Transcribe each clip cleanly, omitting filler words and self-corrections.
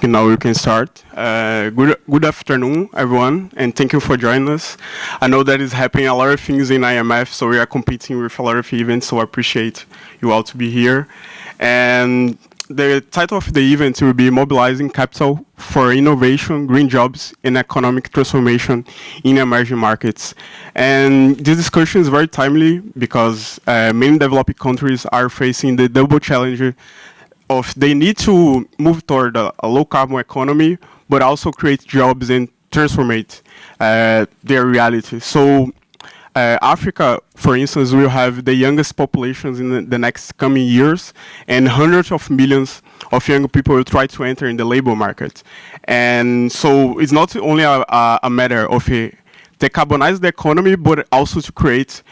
think now we can start. Good afternoon, everyone, and thank you for joining us. I know that is happening a lot of things in IMF, so we are competing with a lot of events, so I appreciate you all to be here. And the title of the event will be Mobilizing Capital for Innovation, Green Jobs, and Economic Transformation in Emerging Markets. And this discussion is very timely because many developing countries are facing the double challenge of they need to move toward a low-carbon economy, but also create jobs and transform their reality. So Africa, for instance, will have the youngest populations in the next coming years, and hundreds of millions of young people will try to enter in the labor market. And so it's not only a matter of decarbonize the economy, but also to create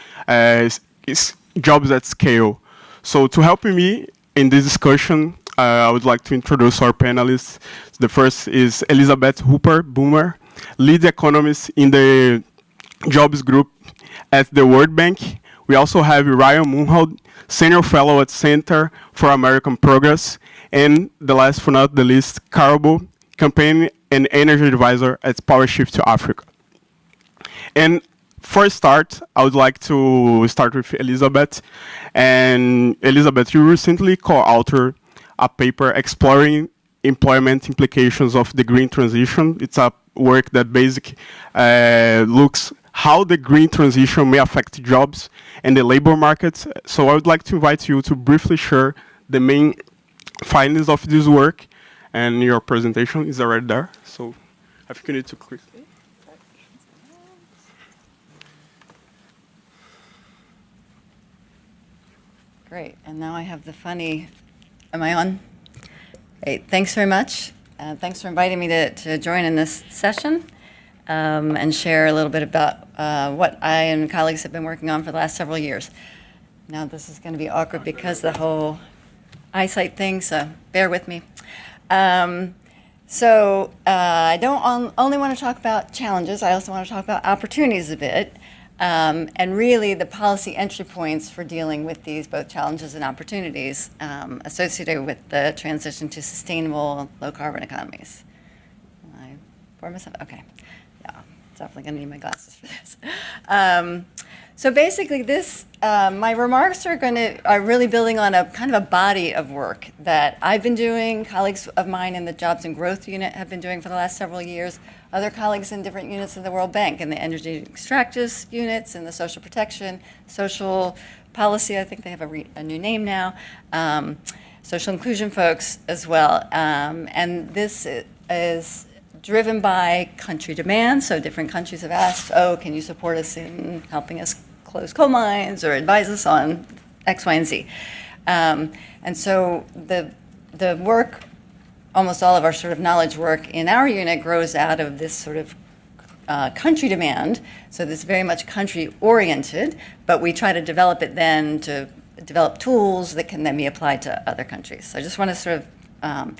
jobs at scale. So to help me in this discussion, I would like to introduce our panelists. The first is Elizabeth Bulmer, lead economist in the jobs group at the World Bank. We also have Ryan Munhold, senior fellow at Center for American Progress, and the last but not the least, Karabo, campaign and energy advisor at Poweshift to Africa. And for a start, I would like to start with Elizabeth. And Elizabeth, you recently co-authored a paper exploring employment implications of the green transition. It's a work that basically looks how the green transition may affect jobs and the labor markets. So I would like to invite you to briefly share the main findings of this work, and your presentation is already there. So I think you need to click. Great, and now I have the funny, am I on? Hey, thanks very much. Thanks for inviting me to join in this session and share a little bit about what I and colleagues have been working on for the last several years. Now this is going to be awkward because the whole eyesight thing, so bear with me. I don't only want to talk about challenges, I also want to talk about opportunities a bit. And really the policy entry points for dealing with these both challenges and opportunities associated with the transition to sustainable low-carbon economies. I pour myself? Okay. Yeah, definitely going to need my glasses for this. So basically this, my remarks are really building on a kind of a body of work that I've been doing, colleagues of mine in the Jobs and Growth Unit have been doing for the last several years, other colleagues in different units of the World Bank, in the energy extractives units, in the social protection, social policy, I think they have a new name now, social inclusion folks as well. And this is driven by country demand, so different countries have asked, oh, can you support us in helping us close coal mines or advise us on X, Y, and Z. And so the work, almost all of our sort of knowledge work in our unit grows out of this sort of country demand. So this is very much country oriented, but we try to develop it then to develop tools that can then be applied to other countries. So I just want to sort of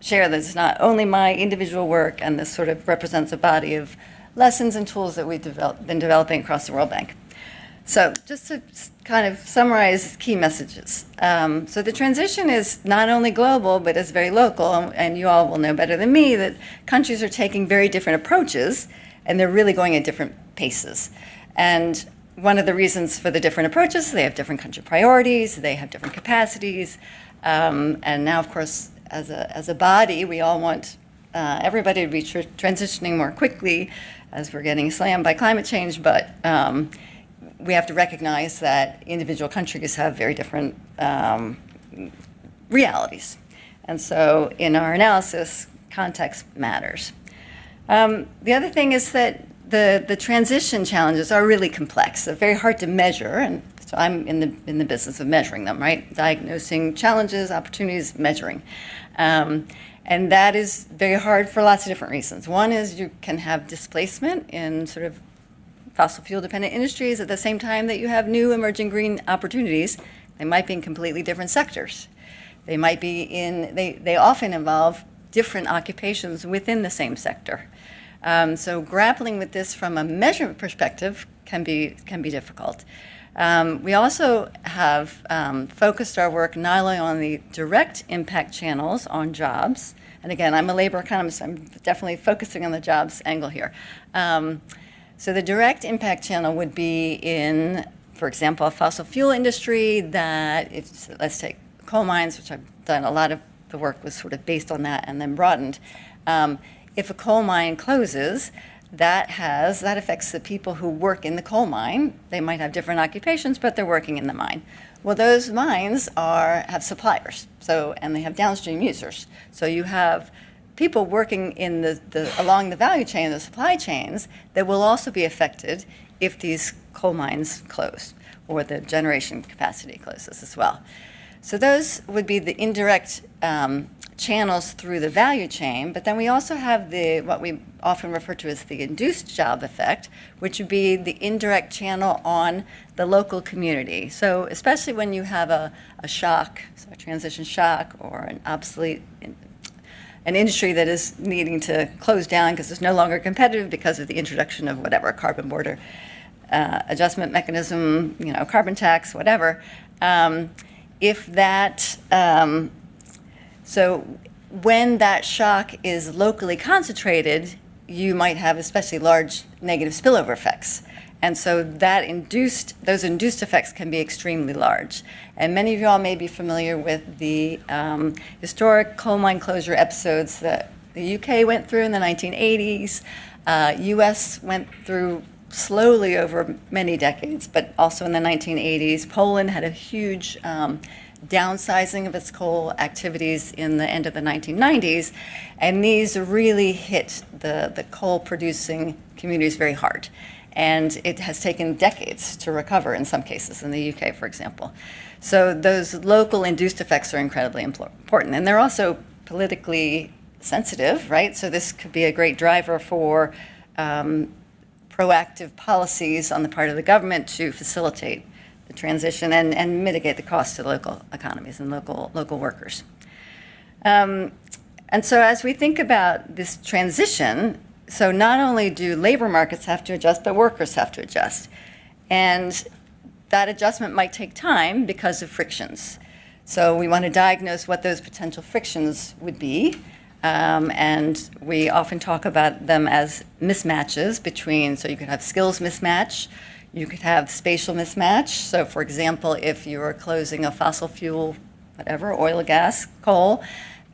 share that it's not only my individual work, and this sort of represents a body of lessons and tools that we've been developing across the World Bank. So just to kind of summarize key messages. So the transition is not only global, but it's very local, and you all will know better than me that countries are taking very different approaches, and they're really going at different paces. And one of the reasons for the different approaches, they have different country priorities, they have different capacities, and now, of course, as a body, we all want everybody to be transitioning more quickly as we're getting slammed by climate change, but we have to recognize that individual countries have very different realities. And so in our analysis, context matters. The other thing is that the transition challenges are really complex. They're very hard to measure, and so I'm in the business of measuring them, right? Diagnosing challenges, opportunities, measuring. And that is very hard for lots of different reasons. One is you can have displacement in sort of fossil fuel dependent industries at the same time that you have new emerging green opportunities. They might be in completely different sectors. They might be they often involve different occupations within the same sector. So grappling with this from a measurement perspective can be difficult. We also have focused our work not only on the direct impact channels on jobs, And again, I'm a labor economist, so I'm definitely focusing on the jobs angle here. So the direct impact channel would be in, for example, a fossil fuel industry that, if let's take coal mines, which I've done, a lot of the work was sort of based on that and then broadened. If a coal mine closes, that affects the people who work in the coal mine. They might have different occupations, but they're working in the mine. Well, those mines have suppliers, and they have downstream users. So you have people working in along the value chain, the supply chains, that will also be affected if these coal mines close or the generation capacity closes as well. So those would be the indirect channels through the value chain, but then we also have what we often refer to as the induced job effect, which would be the indirect channel on the local community. So especially when you have a shock, so a transition shock, or an industry that is needing to close down because it's no longer competitive because of the introduction of whatever, carbon border adjustment mechanism, carbon tax, whatever. So when that shock is locally concentrated, you might have especially large negative spillover effects. And so those induced effects can be extremely large. And many of you all may be familiar with the historic coal mine closure episodes that the UK went through in the 1980s. US went through slowly over many decades, but also in the 1980s. Poland had a huge downsizing of its coal activities in the end of the 1990s, and these really hit the coal-producing communities very hard. And it has taken decades to recover in some cases, in the UK, for example. So those local induced effects are incredibly important, and they're also politically sensitive, right? So this could be a great driver for proactive policies on the part of the government to facilitate the transition and mitigate the cost to local economies and local workers. And so as we think about this transition, so not only do labor markets have to adjust, but workers have to adjust. And that adjustment might take time because of frictions. So we want to diagnose what those potential frictions would be. And we often talk about them as mismatches so you could have skills mismatch, you could have spatial mismatch. So for example, if you're closing a fossil fuel, whatever, oil, gas, coal,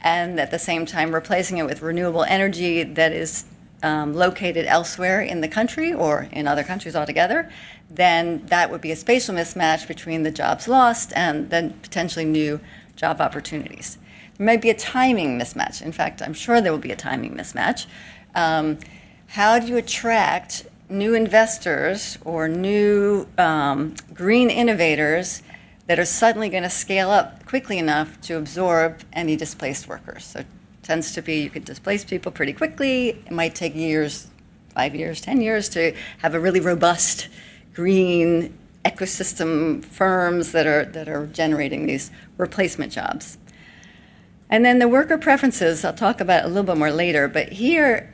and at the same time replacing it with renewable energy that is located elsewhere in the country or in other countries altogether, then that would be a spatial mismatch between the jobs lost and then potentially new job opportunities. There might be a timing mismatch. In fact, I'm sure there will be a timing mismatch. How do you attract new investors or new green innovators that are suddenly going to scale up quickly enough to absorb any displaced workers? So it tends to be you could displace people pretty quickly. It might take years, 5 years, 10 years to have a really robust green ecosystem firms that are generating these replacement jobs. And then the worker preferences, I'll talk about a little bit more later, but here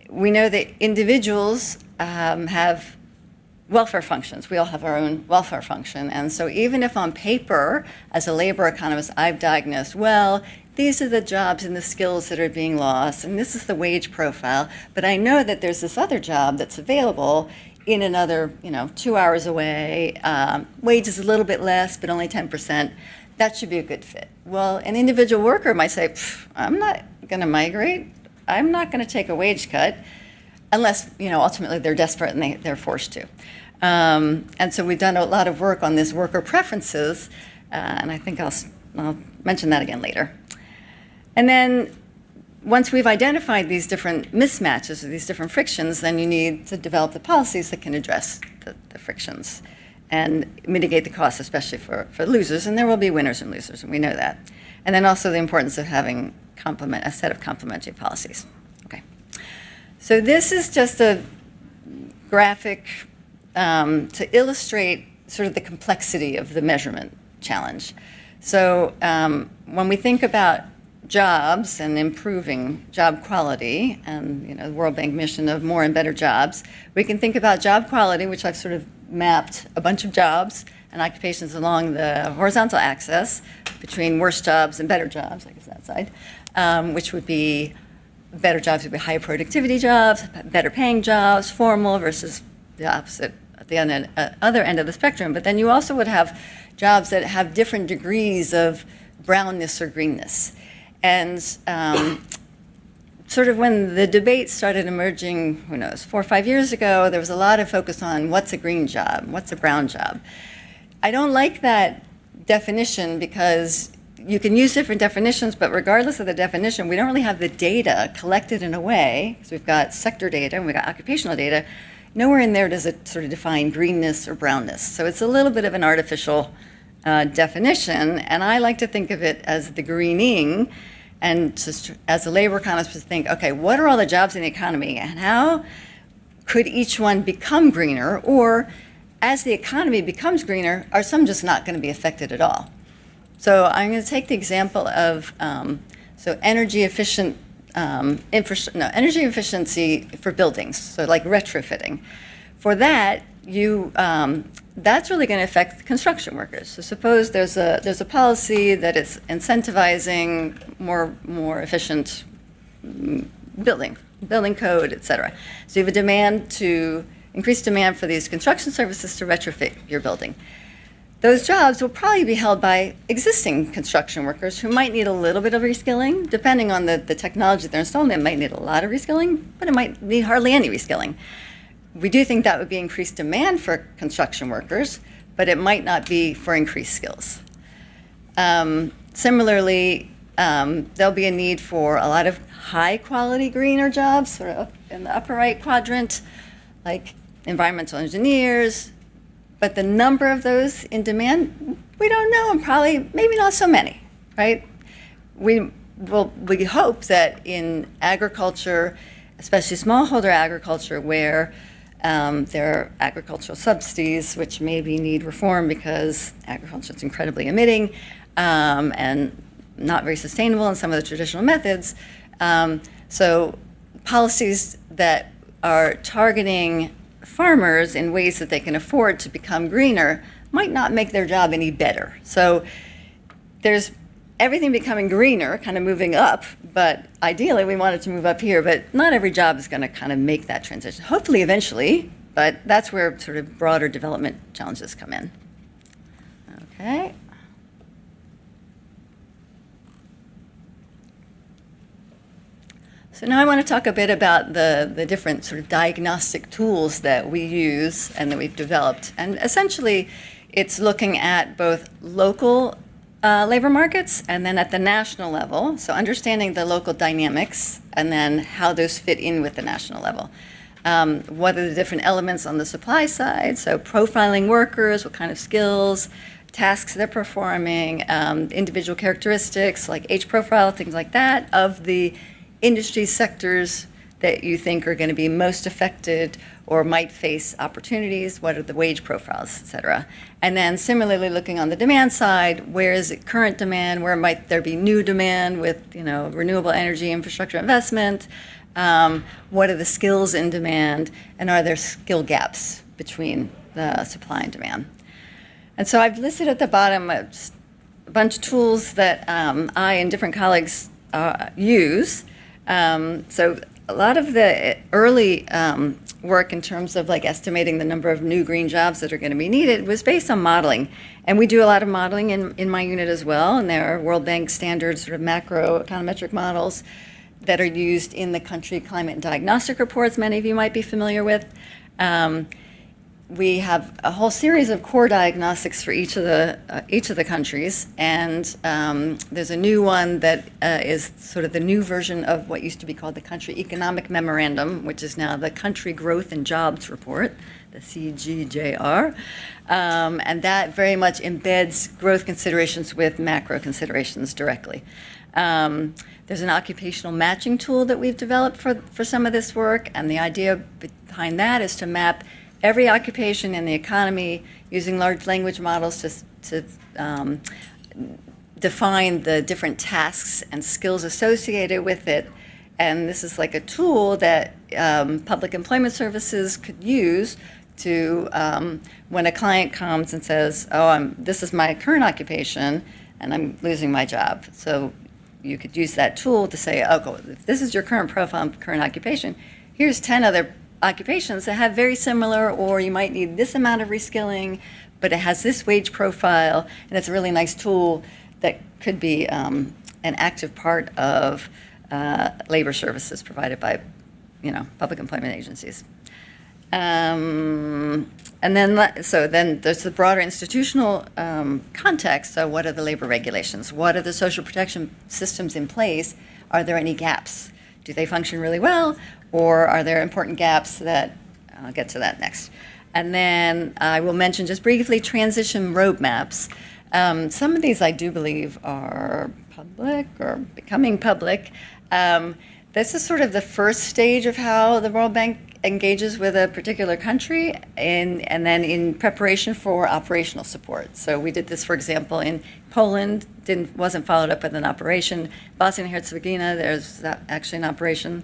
we know that individuals have welfare functions. We all have our own welfare function. And so even if on paper, as a labor economist, I've diagnosed, well, these are the jobs and the skills that are being lost, and this is the wage profile, but I know that there's this other job that's available in another, 2 hours away. Wage is a little bit less, but only 10%. That should be a good fit. Well, an individual worker might say, I'm not going to migrate. I'm not going to take a wage cut unless, ultimately they're desperate and they're forced to. And so we've done a lot of work on this worker preferences, and I think I'll mention that again later. And then once we've identified these different mismatches or these different frictions, then you need to develop the policies that can address the frictions and mitigate the costs, especially for losers. And there will be winners and losers, and we know that. And then also the importance of having a set of complementary policies. Okay. So this is just a graphic to illustrate sort of the complexity of the measurement challenge. So when we think about jobs and improving job quality and the World Bank mission of more and better jobs, we can think about job quality, which I've sort of mapped a bunch of jobs and occupations along the horizontal axis between worse jobs and better jobs, I guess that side, which would be better jobs would be higher productivity jobs, better paying jobs, formal versus the opposite at the other end of the spectrum. But then you also would have jobs that have different degrees of brownness or greenness. And sort of when the debate started emerging, 4 or 5 years ago, there was a lot of focus on what's a green job, what's a brown job. I don't like that definition because you can use different definitions, but regardless of the definition, we don't really have the data collected in a way, because we've got sector data and we've got occupational data. Nowhere in there does it sort of define greenness or brownness. So it's a little bit of an artificial definition, and I like to think of it as the greening, and just as a labor economist to think, okay, what are all the jobs in the economy, and how could each one become greener, or as the economy becomes greener, are some just not going to be affected at all? So I'm going to take the example of energy efficient energy efficiency for buildings, so like retrofitting. For that, that's really going to affect construction workers. So suppose there's a policy that is incentivizing more efficient building code, et cetera. So you have a increased demand for these construction services to retrofit your building. Those jobs will probably be held by existing construction workers who might need a little bit of reskilling. Depending on the technology they're installing, they might need a lot of reskilling, but it might need hardly any reskilling. We do think that would be increased demand for construction workers, but it might not be for increased skills. Similarly, there'll be a need for a lot of high-quality greener jobs, sort of in the upper right quadrant, like environmental engineers, but the number of those in demand, we don't know, and probably maybe not so many, right? We hope that in agriculture, especially smallholder agriculture, where there are agricultural subsidies, which maybe need reform because agriculture is incredibly emitting and not very sustainable in some of the traditional methods. So policies that are targeting farmers in ways that they can afford to become greener might not make their job any better. So there's everything becoming greener, kind of moving up, but ideally we want it to move up here, but not every job is going to kind of make that transition. Hopefully eventually, but that's where sort of broader development challenges come in. Okay. So now I want to talk a bit about the different sort of diagnostic tools that we use and that we've developed. And essentially, it's looking at both local labor markets and then at the national level. So understanding the local dynamics and then how those fit in with the national level. What are the different elements on the supply side? So profiling workers, what kind of skills, tasks they're performing, individual characteristics like age profile, things like that, of the industry sectors that you think are going to be most affected or might face opportunities, what are the wage profiles, et cetera. And then similarly looking on the demand side, where is it current demand, where might there be new demand with renewable energy infrastructure investment, what are the skills in demand, and are there skill gaps between the supply and demand. And so I've listed at the bottom a bunch of tools that I and different colleagues use. So a lot of the early work in terms of like estimating the number of new green jobs that are going to be needed was based on modeling. And we do a lot of modeling in my unit as well, and there are World Bank standard sort of macro econometric models that are used in the country climate and diagnostic reports many of you might be familiar with. We have a whole series of core diagnostics for each of the countries, and there's a new one that is sort of the new version of what used to be called the Country Economic Memorandum, which is now the Country Growth and Jobs Report, the CGJR, and that very much embeds growth considerations with macro considerations directly. There's an occupational matching tool that we've developed for some of this work, and the idea behind that is to map every occupation in the economy using large language models to define the different tasks and skills associated with it. And this is like a tool that public employment services could use to when a client comes and says, oh, this is my current occupation and I'm losing my job. So you could use that tool to say, oh, if this is your current profile, current occupation, here's 10 other occupations that have very similar, or you might need this amount of reskilling, but it has this wage profile, and it's a really nice tool that could be an active part of labor services provided by, public employment agencies. And then there's the broader institutional context. So what are the labor regulations? What are the social protection systems in place? Are there any gaps? Do they function really well? Or are there important gaps that, I'll get to that next. And then I will mention just briefly transition roadmaps. Some of these I do believe are public or becoming public. This is sort of the first stage of how the World Bank engages with a particular country, and then in preparation for operational support. So we did this, for example, in Poland, wasn't followed up with an operation. Bosnia and Herzegovina, there's actually an operation,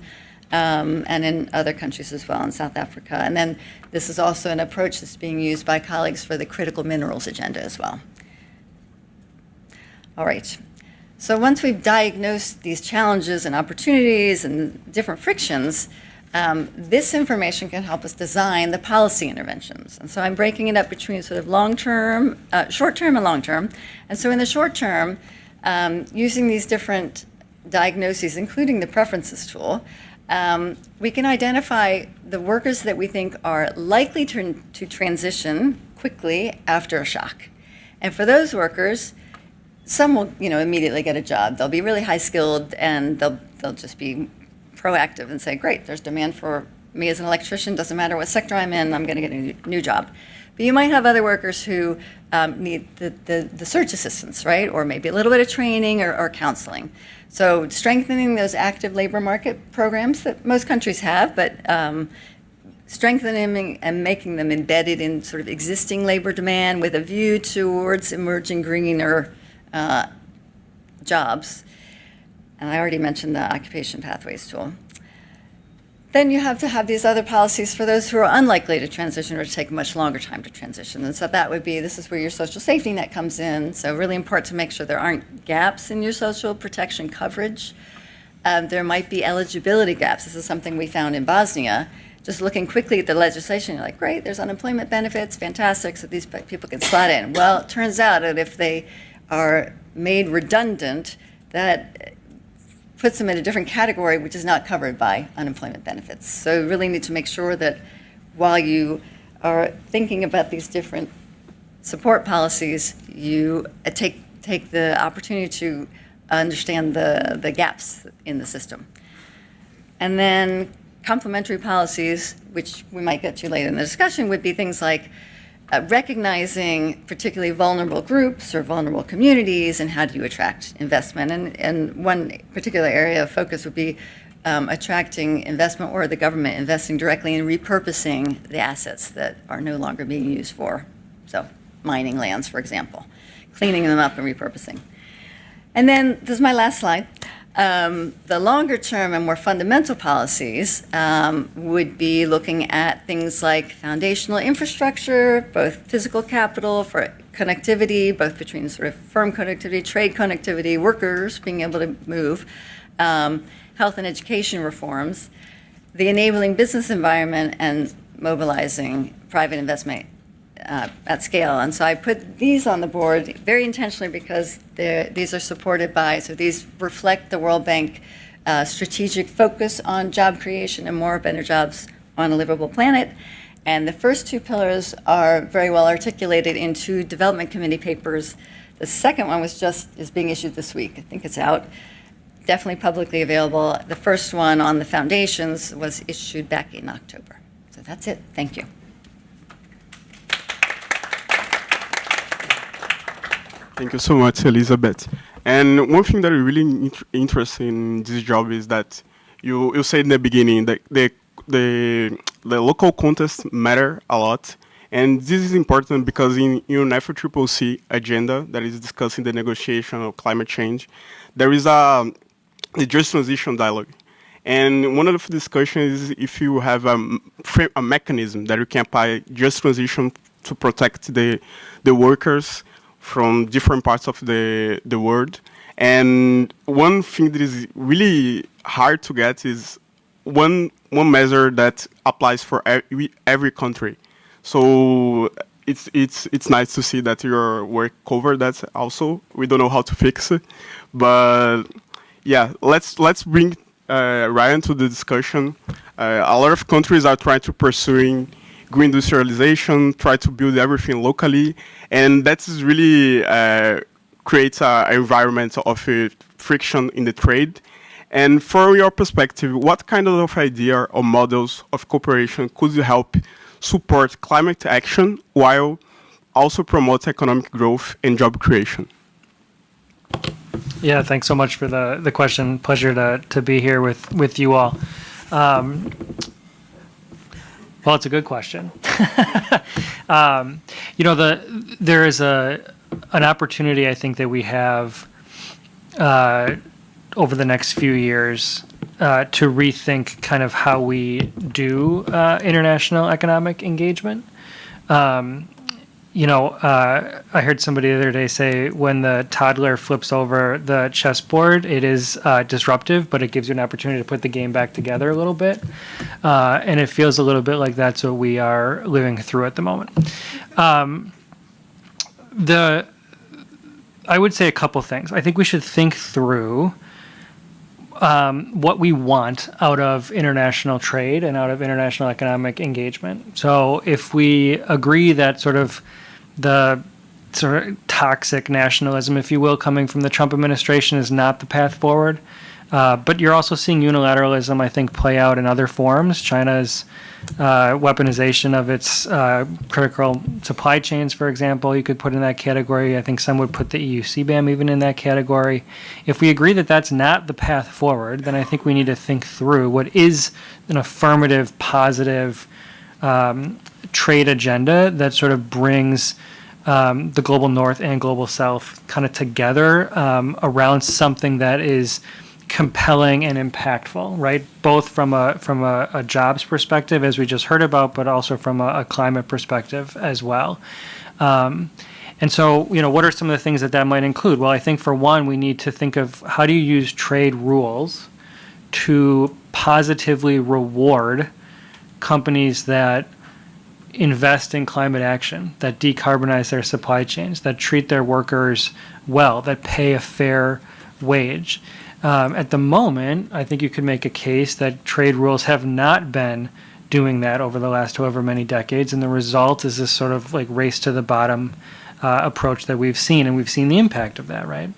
and in other countries as well, in South Africa. And then this is also an approach that's being used by colleagues for the critical minerals agenda as well. All right. So once we've diagnosed these challenges and opportunities and different frictions, this information can help us design the policy interventions. And so I'm breaking it up between sort of long-term, short-term and long-term. And so in the short term, using these different diagnoses, including the preferences tool, we can identify the workers that we think are likely to transition quickly after a shock. And for those workers, some will, immediately get a job. They'll be really high-skilled, and they'll just be proactive and say, great, there's demand for me as an electrician, doesn't matter what sector I'm in, I'm going to get a new job. But you might have other workers who need the search assistance, right? Or maybe a little bit of training or counseling. So strengthening those active labor market programs that most countries have, but strengthening and making them embedded in sort of existing labor demand with a view towards emerging greener jobs. And I already mentioned the occupation pathways tool. Then you have to have these other policies for those who are unlikely to transition or to take a much longer time to transition. And so that would be, this is where your social safety net comes in. So really important to make sure there aren't gaps in your social protection coverage. There might be eligibility gaps. This is something we found in Bosnia. Just looking quickly at the legislation, you're like, great, there's unemployment benefits, fantastic, so these people can slot in. Well, it turns out that if they are made redundant, that puts them in a different category, which is not covered by unemployment benefits. So you really need to make sure that while you are thinking about these different support policies, you take the opportunity to understand the gaps in the system. And then complementary policies, which we might get to later in the discussion, would be things like recognizing particularly vulnerable groups or vulnerable communities, and how do you attract investment. And one particular area of focus would be attracting investment, or the government investing directly in repurposing the assets that are no longer being used for, so mining lands, for example, cleaning them up and repurposing. And then this is my last slide. The longer term and more fundamental policies would be looking at things like foundational infrastructure, both physical capital for connectivity, both between sort of firm connectivity, trade connectivity, workers being able to move, health and education reforms, the enabling business environment, and mobilizing private investment at scale. And so I put these on the board very intentionally because these are supported by, so these reflect the World Bank strategic focus on job creation and more better jobs on a livable planet. And the first two pillars are very well articulated in two development committee papers. The second one is being issued this week. I think it's out, definitely publicly available. The first one on the foundations was issued back in October. So that's it. Thank you. Thank you so much, Elizabeth. And one thing that is really interesting in this job is that you said in the beginning that the local context matter a lot. And this is important because in UNFCCC agenda that is discussing the negotiation of climate change, there is a just transition dialogue. And one of the discussions is if you have a mechanism that you can apply just transition to protect the workers from different parts of the world. And one thing that is really hard to get is one measure that applies for every country. So it's nice to see that your work covered that also. We don't know how to fix it, but yeah, let's bring Ryan to the discussion. A lot of countries are trying to pursuing green industrialization, try to build everything locally, and that is really creates an environment of friction in the trade. And from your perspective, what kind of idea or models of cooperation could help support climate action while also promote economic growth and job creation? Yeah, thanks so much for the question. Pleasure to be here with you all. Well, it's a good question. There is an opportunity I think that we have over the next few years to rethink kind of how we do international economic engagement. I heard somebody the other day say when the toddler flips over the chessboard, it is disruptive, but it gives you an opportunity to put the game back together a little bit. And it feels a little bit like that's what we are living through at the moment. I would say a couple things. I think we should think through what we want out of international trade and out of international economic engagement. So if we agree that sort of the sort of toxic nationalism, if you will, coming from the Trump administration is not the path forward, but you're also seeing unilateralism, I think, play out in other forms. China's weaponization of its critical supply chains, for example, you could put in that category. I think some would put the EU CBAM even in that category. If we agree that that's not the path forward, then I think we need to think through what is an affirmative, positive trade agenda that sort of brings the global north and global south kind of together around something that is compelling and impactful, right? Both from a jobs perspective, as we just heard about, but also from a climate perspective as well. And so, what are some of the things that might include? Well, I think for one, we need to think of how do you use trade rules to positively reward companies that invest in climate action, that decarbonize their supply chains, that treat their workers well, that pay a fair wage. At the moment, I think you could make a case that trade rules have not been doing that over the last however many decades, and the result is this sort of like race to the bottom approach that we've seen, and we've seen the impact of that, right?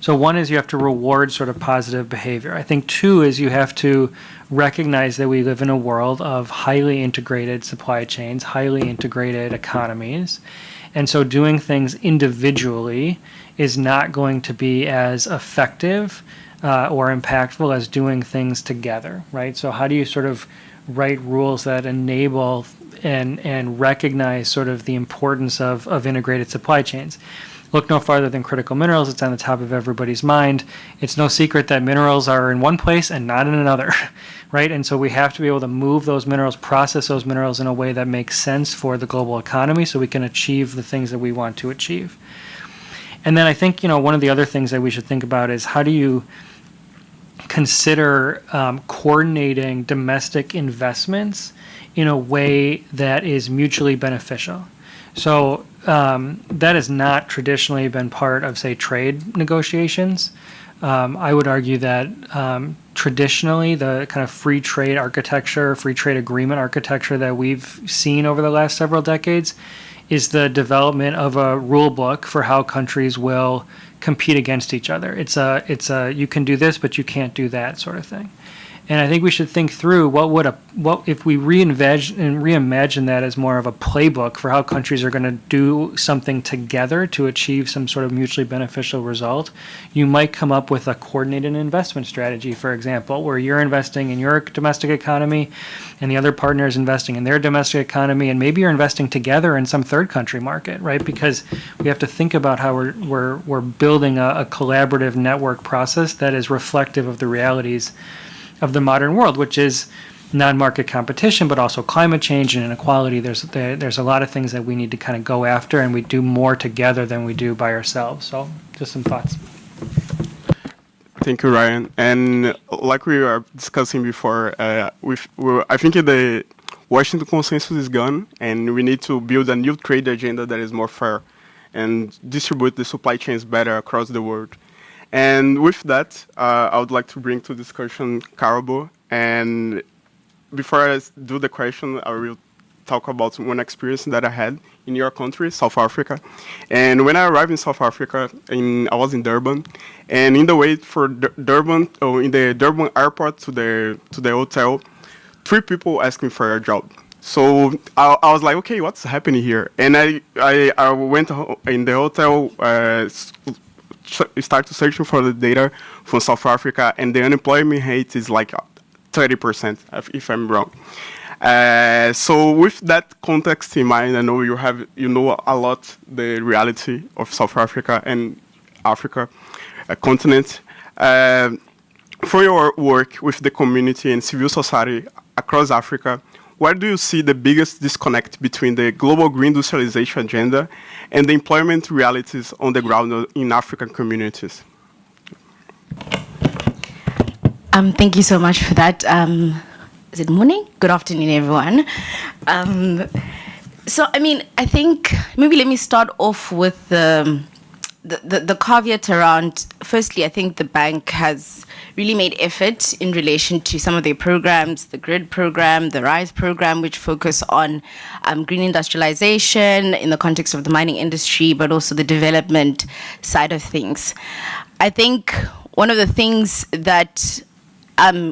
So one is you have to reward sort of positive behavior. I think two is you have to recognize that we live in a world of highly integrated supply chains, highly integrated economies, and so doing things individually is not going to be as effective or impactful as doing things together, right? So how do you sort of write rules that enable and recognize sort of the importance of integrated supply chains? Look no farther than critical minerals. It's on the top of everybody's mind. It's no secret that minerals are in one place and not in another, right? And so we have to be able to move those minerals, process those minerals in a way that makes sense for the global economy so we can achieve the things that we want to achieve. And then I think, one of the other things that we should think about is how do you consider coordinating domestic investments in a way that is mutually beneficial. So that has not traditionally been part of, say, trade negotiations. I would argue that traditionally the kind of free trade architecture, free trade agreement architecture that we've seen over the last several decades is the development of a rule book for how countries will compete against each other. It's a you can do this, but you can't do that sort of thing. And I think we should think through what if we reimagine that as more of a playbook for how countries are going to do something together to achieve some sort of mutually beneficial result. You might come up with a coordinated investment strategy, for example, where you're investing in your domestic economy and the other partner is investing in their domestic economy, and maybe you're investing together in some third country market, right? Because we have to think about how we're building a collaborative network process that is reflective of the realities of the modern world, which is non-market competition, but also climate change and inequality. There's a lot of things that we need to kind of go after, and we do more together than we do by ourselves. So just some thoughts. Thank you, Ryan. And like we were discussing before, I think the Washington consensus is gone, and we need to build a new trade agenda that is more fair and distribute the supply chains better across the world. And with that, I would like to bring to discussion Karabo. And before I do the question, I will talk about one experience that I had in your country, South Africa. And when I arrived in South Africa, I was in Durban, and in the way for Durban, in the Durban airport to the hotel, 3 people asked me for a job. So I was like, okay, what's happening here? And I went in the hotel, started searching for the data from South Africa, and the unemployment rate is like 30%, if I'm wrong. So with that context in mind, I know you know a lot the reality of South Africa and Africa continent. For your work with the community and civil society across Africa, where do you see the biggest disconnect between the global green industrialization agenda and the employment realities on the ground in African communities? Thank you so much for that. Is it morning? Good afternoon, everyone. So, I think maybe let me start off with the caveat around, firstly, I think the bank has really made effort in relation to some of their programs, the GRID program, the RISE program, which focus on green industrialization in the context of the mining industry, but also the development side of things. I think one of the things that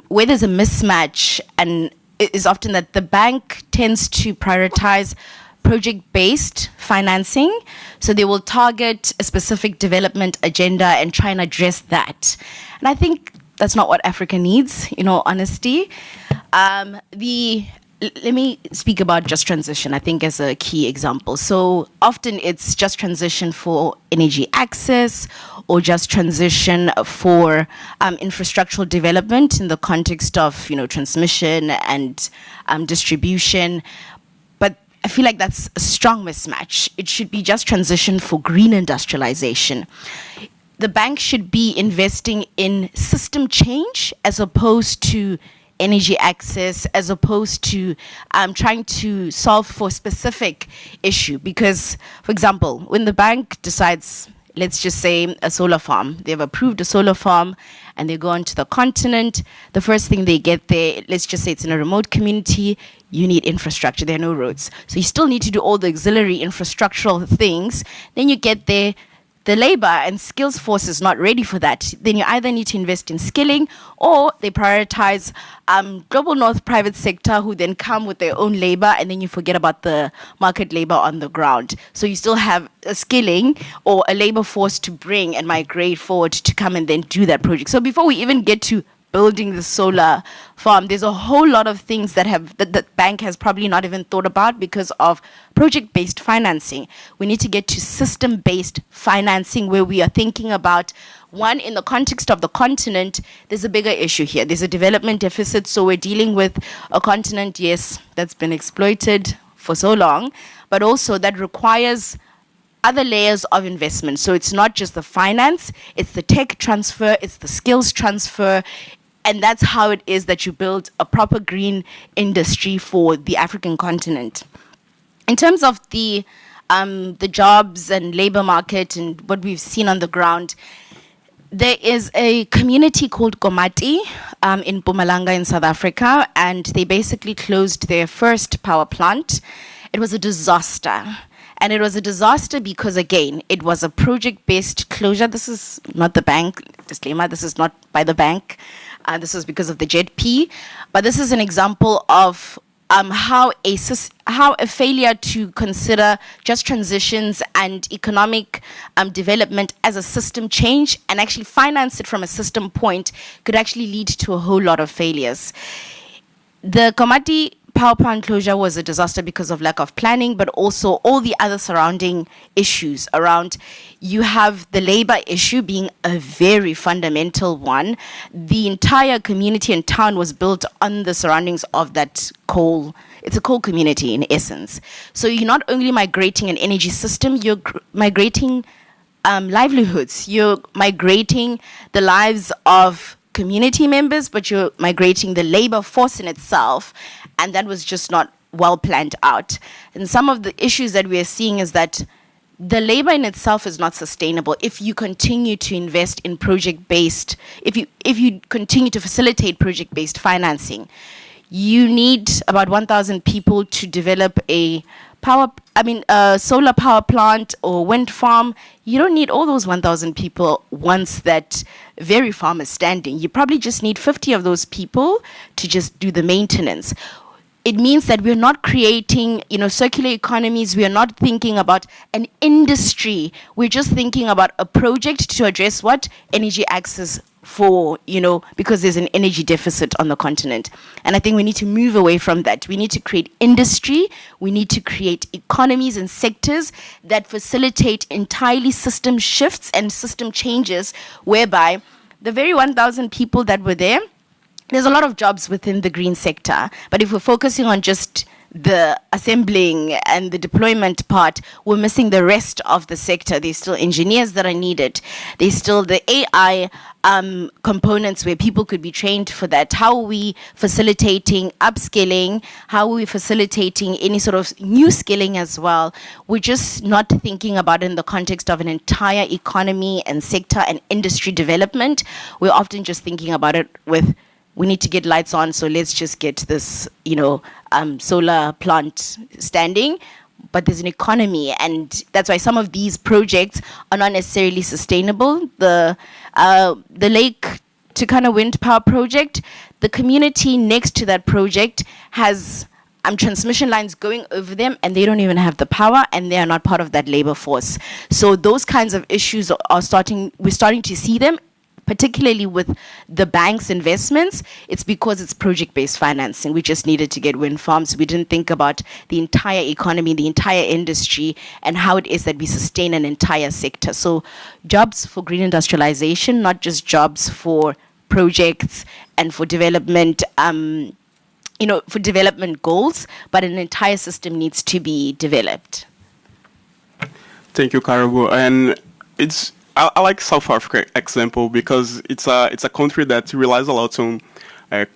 where there's a mismatch and is often that the bank tends to prioritize project-based financing. So they will target a specific development agenda and try and address that. And I think that's not what Africa needs, in all honesty. Let me speak about just transition, I think, as a key example. So often it's just transition for energy access or just transition for infrastructural development in the context of, transmission and distribution. But I feel like that's a strong mismatch. It should be just transition for green industrialization. The bank should be investing in system change as opposed to energy access, as opposed to trying to solve for a specific issue. Because, for example, when the bank decides, let's just say a solar farm, they've approved a solar farm and they go onto the continent, the first thing they get there, let's just say it's in a remote community, you need infrastructure, there are no roads. So you still need to do all the auxiliary infrastructural things. Then you get there, the labor and skills force is not ready for that. Then you either need to invest in skilling or they prioritize global north private sector who then come with their own labor, and then you forget about the market labor on the ground. So you still have a skilling or a labor force to bring and migrate forward to come and then do that project. So before we even get to building the solar farm, there's a whole lot of things that the bank has probably not even thought about because of project-based financing. We need to get to system-based financing where we are thinking about, one, in the context of the continent, there's a bigger issue here. There's a development deficit, so we're dealing with a continent, yes, that's been exploited for so long, but also that requires other layers of investment. So it's not just the finance, it's the tech transfer, it's the skills transfer, and that's how it is that you build a proper green industry for the African continent. In terms of the jobs and labor market and what we've seen on the ground, there is a community called Komati in Mpumalanga in South Africa, and they basically closed their first power plant. It was a disaster. And it was a disaster because, again, it was a project-based closure. This is not the bank, disclaimer, this is not by the bank. This was because of the JET-P. But this is an example of how a failure to consider just transitions and economic development as a system change and actually finance it from a system point could actually lead to a whole lot of failures. The Komati power plant closure was a disaster because of lack of planning, but also all the other surrounding issues around. You have the labor issue being a very fundamental one. The entire community and town was built on the surroundings of that coal. It's a coal community in essence. So you're not only migrating an energy system, you're migrating livelihoods. You're migrating the lives of community members, but you're migrating the labor force in itself, and that was just not well planned out. And some of the issues that we are seeing is that the labor in itself is not sustainable if you continue to invest in project-based, if you continue to facilitate project-based financing. You need about 1,000 people to develop a solar power plant or wind farm. You don't need all those 1,000 people once that very farm is standing. You probably just need 50 of those people to just do the maintenance. It means that we're not creating, circular economies. We are not thinking about an industry. We're just thinking about a project to address what? Energy access for, because there's an energy deficit on the continent. And I think we need to move away from that. We need to create industry. We need to create economies and sectors that facilitate entirely system shifts and system changes, whereby the very 1,000 people that were there, there's a lot of jobs within the green sector, but if we're focusing on just the assembling and the deployment part, we're missing the rest of the sector. There's still engineers that are needed. There's still the AI components where people could be trained for that. How are we facilitating upskilling? How are we facilitating any sort of new skilling as well? We're just not thinking about it in the context of an entire economy and sector and industry development. We're often just thinking about it with, we need to get lights on, so let's just get this, solar plant standing. But there's an economy, and that's why some of these projects are not necessarily sustainable. The Lake Turkana Wind Power Project, the community next to that project has transmission lines going over them, and they don't even have the power, and they are not part of that labor force. So those kinds of issues we're starting to see them, particularly with the bank's investments. It's because it's project-based financing. We just needed to get wind farms. We didn't think about the entire economy, the entire industry, and how it is that we sustain an entire sector. So jobs for green industrialization, not just jobs for projects and for development, for development goals, but an entire system needs to be developed. Thank you, Karabo. And I like South Africa example because it's a country that relies a lot on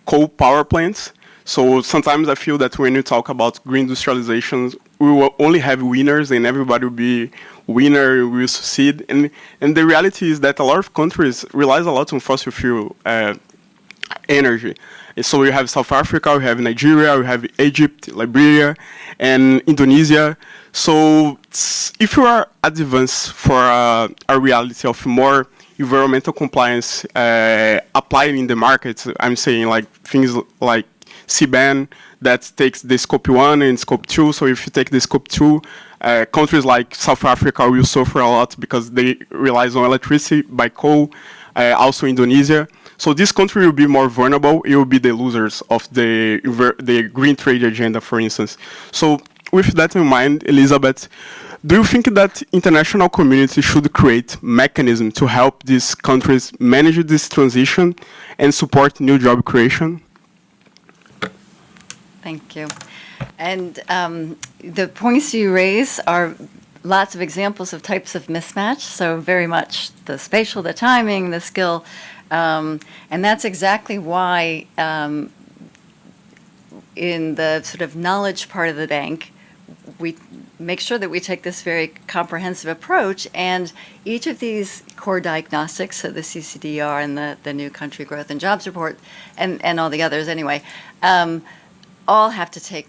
coal power plants. So sometimes I feel that when you talk about green industrialization, we will only have winners and everybody will be winner, will succeed. And the reality is that a lot of countries relies a lot on fossil fuel energy. So we have South Africa, we have Nigeria, we have Egypt, Liberia, and Indonesia. So if you are advanced for a reality of more environmental compliance applied in the market, I'm saying like things like CBAN that takes the scope 1 and scope 2. So if you take the scope 2, countries like South Africa will suffer a lot because they rely on electricity by coal, also Indonesia. So this country will be more vulnerable. It will be the losers of the green trade agenda, for instance. So with that in mind, Elizabeth, do you think that international community should create mechanisms to help these countries manage this transition and support new job creation? Thank you. And the points you raise are lots of examples of types of mismatch. So very much the spatial, the timing, the skill. And that's exactly why in the sort of knowledge part of the bank, we make sure that we take this very comprehensive approach, and each of these core diagnostics, so the CCDR and the new country growth and jobs report, and all the others anyway, all have to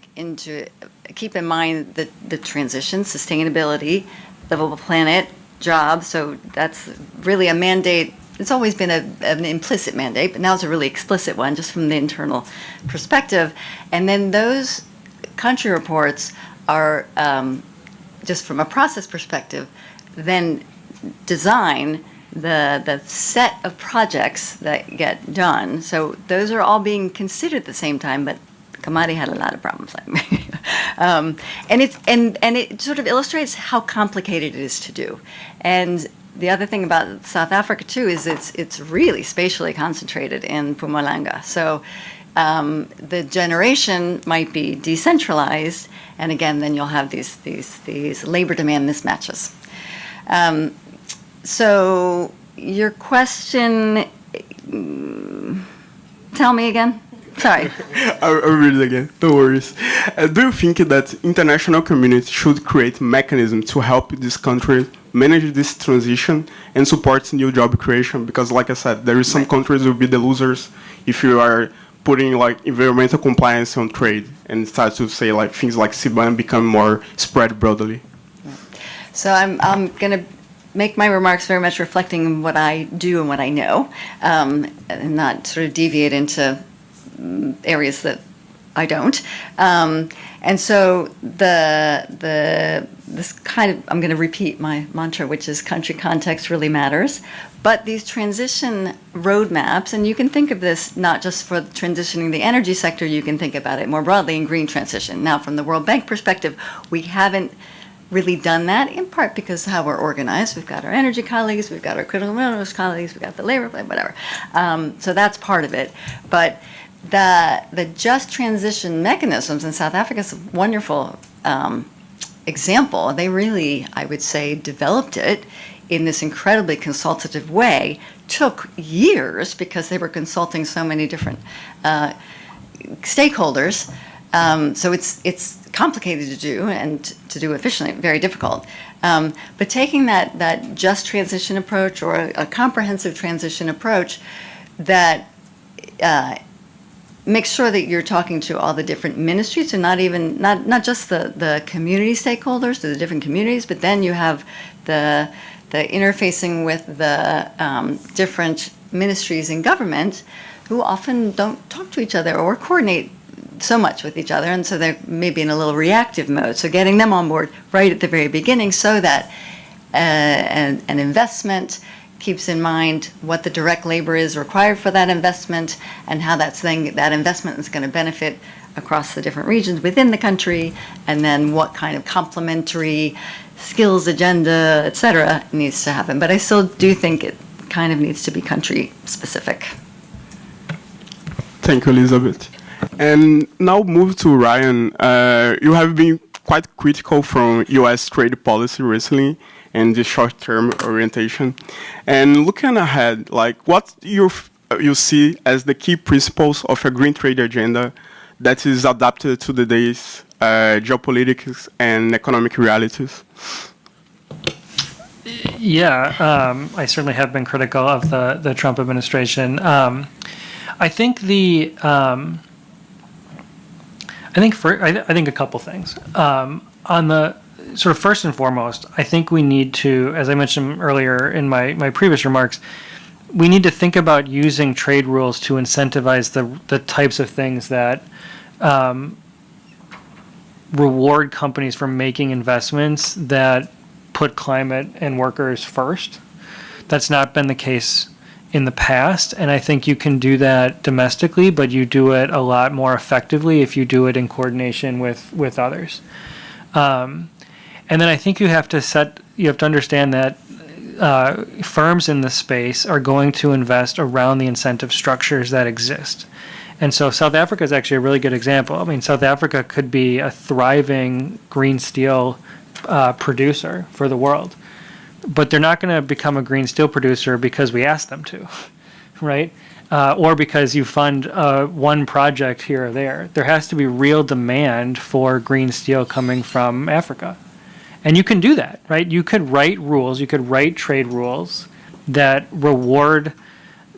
keep in mind the transition, sustainability, livable planet, jobs. So that's really a mandate. It's always been an implicit mandate, but now it's a really explicit one, just from the internal perspective. And then those country reports are, just from a process perspective, then design the set of projects that get done. So those are all being considered at the same time, but Kamadi had a lot of problems. And it sort of illustrates how complicated it is to do. And the other thing about South Africa too is it's really spatially concentrated in Mpumalanga. So the generation might be decentralized, and again, then you'll have these labor demand mismatches. So your question, tell me again. Sorry. I'll read it again. No worries. Do you think that international community should create mechanisms to help this country manage this transition and support new job creation? Because, like I said, there is some countries will be the losers if you are putting like environmental compliance on trade and start to say like things like CBAM become more spread broadly. So I'm going to make my remarks very much reflecting what I do and what I know, and not sort of deviate into areas that I don't. And so this kind of, I'm going to repeat my mantra, which is country context really matters. But these transition roadmaps, and you can think of this not just for transitioning the energy sector, you can think about it more broadly in green transition. Now, from the World Bank perspective, we haven't really done that, in part because of how we're organized. We've got our energy colleagues, we've got our critical minerals colleagues, we've got the labor, whatever. So that's part of it. But the just transition mechanisms in South Africa is a wonderful example. They really, I would say, developed it in this incredibly consultative way. Took years because they were consulting so many different stakeholders. So it's complicated to do, and to do efficiently, very difficult. But taking that just transition approach, or a comprehensive transition approach that make sure that you're talking to all the different ministries, and not just the community stakeholders, to the different communities, but then you have the interfacing with the different ministries in government, who often don't talk to each other or coordinate so much with each other, and so they're maybe in a little reactive mode. So getting them on board right at the very beginning, so that an investment keeps in mind what the direct labor is required for that investment, and how that investment is going to benefit across the different regions within the country, and then what kind of complementary skills agenda, et cetera, needs to happen. But I still do think it kind of needs to be country specific. Thank you, Elizabeth. And now move to Ryan. You have been quite critical from U.S. trade policy recently and the short-term orientation. And looking ahead, like what you see as the key principles of a green trade agenda that is adapted to the day's geopolitics and economic realities? Yeah, I certainly have been critical of the Trump administration. I think I think a couple things. On the sort of first and foremost, I think we need to, as I mentioned earlier in my previous remarks, we need to think about using trade rules to incentivize the types of things that reward companies for making investments that put climate and workers first. That's not been the case in the past, and I think you can do that domestically, but you do it a lot more effectively if you do it in coordination with others. And then I think you have to understand that firms in this space are going to invest around the incentive structures that exist. And so South Africa is actually a really good example. I mean, South Africa could be a thriving green steel producer for the world, but they're not going to become a green steel producer because we ask them to, right? Or because you fund one project here or there. There has to be real demand for green steel coming from Africa. And you can do that, right? You could write rules, you could write trade rules that reward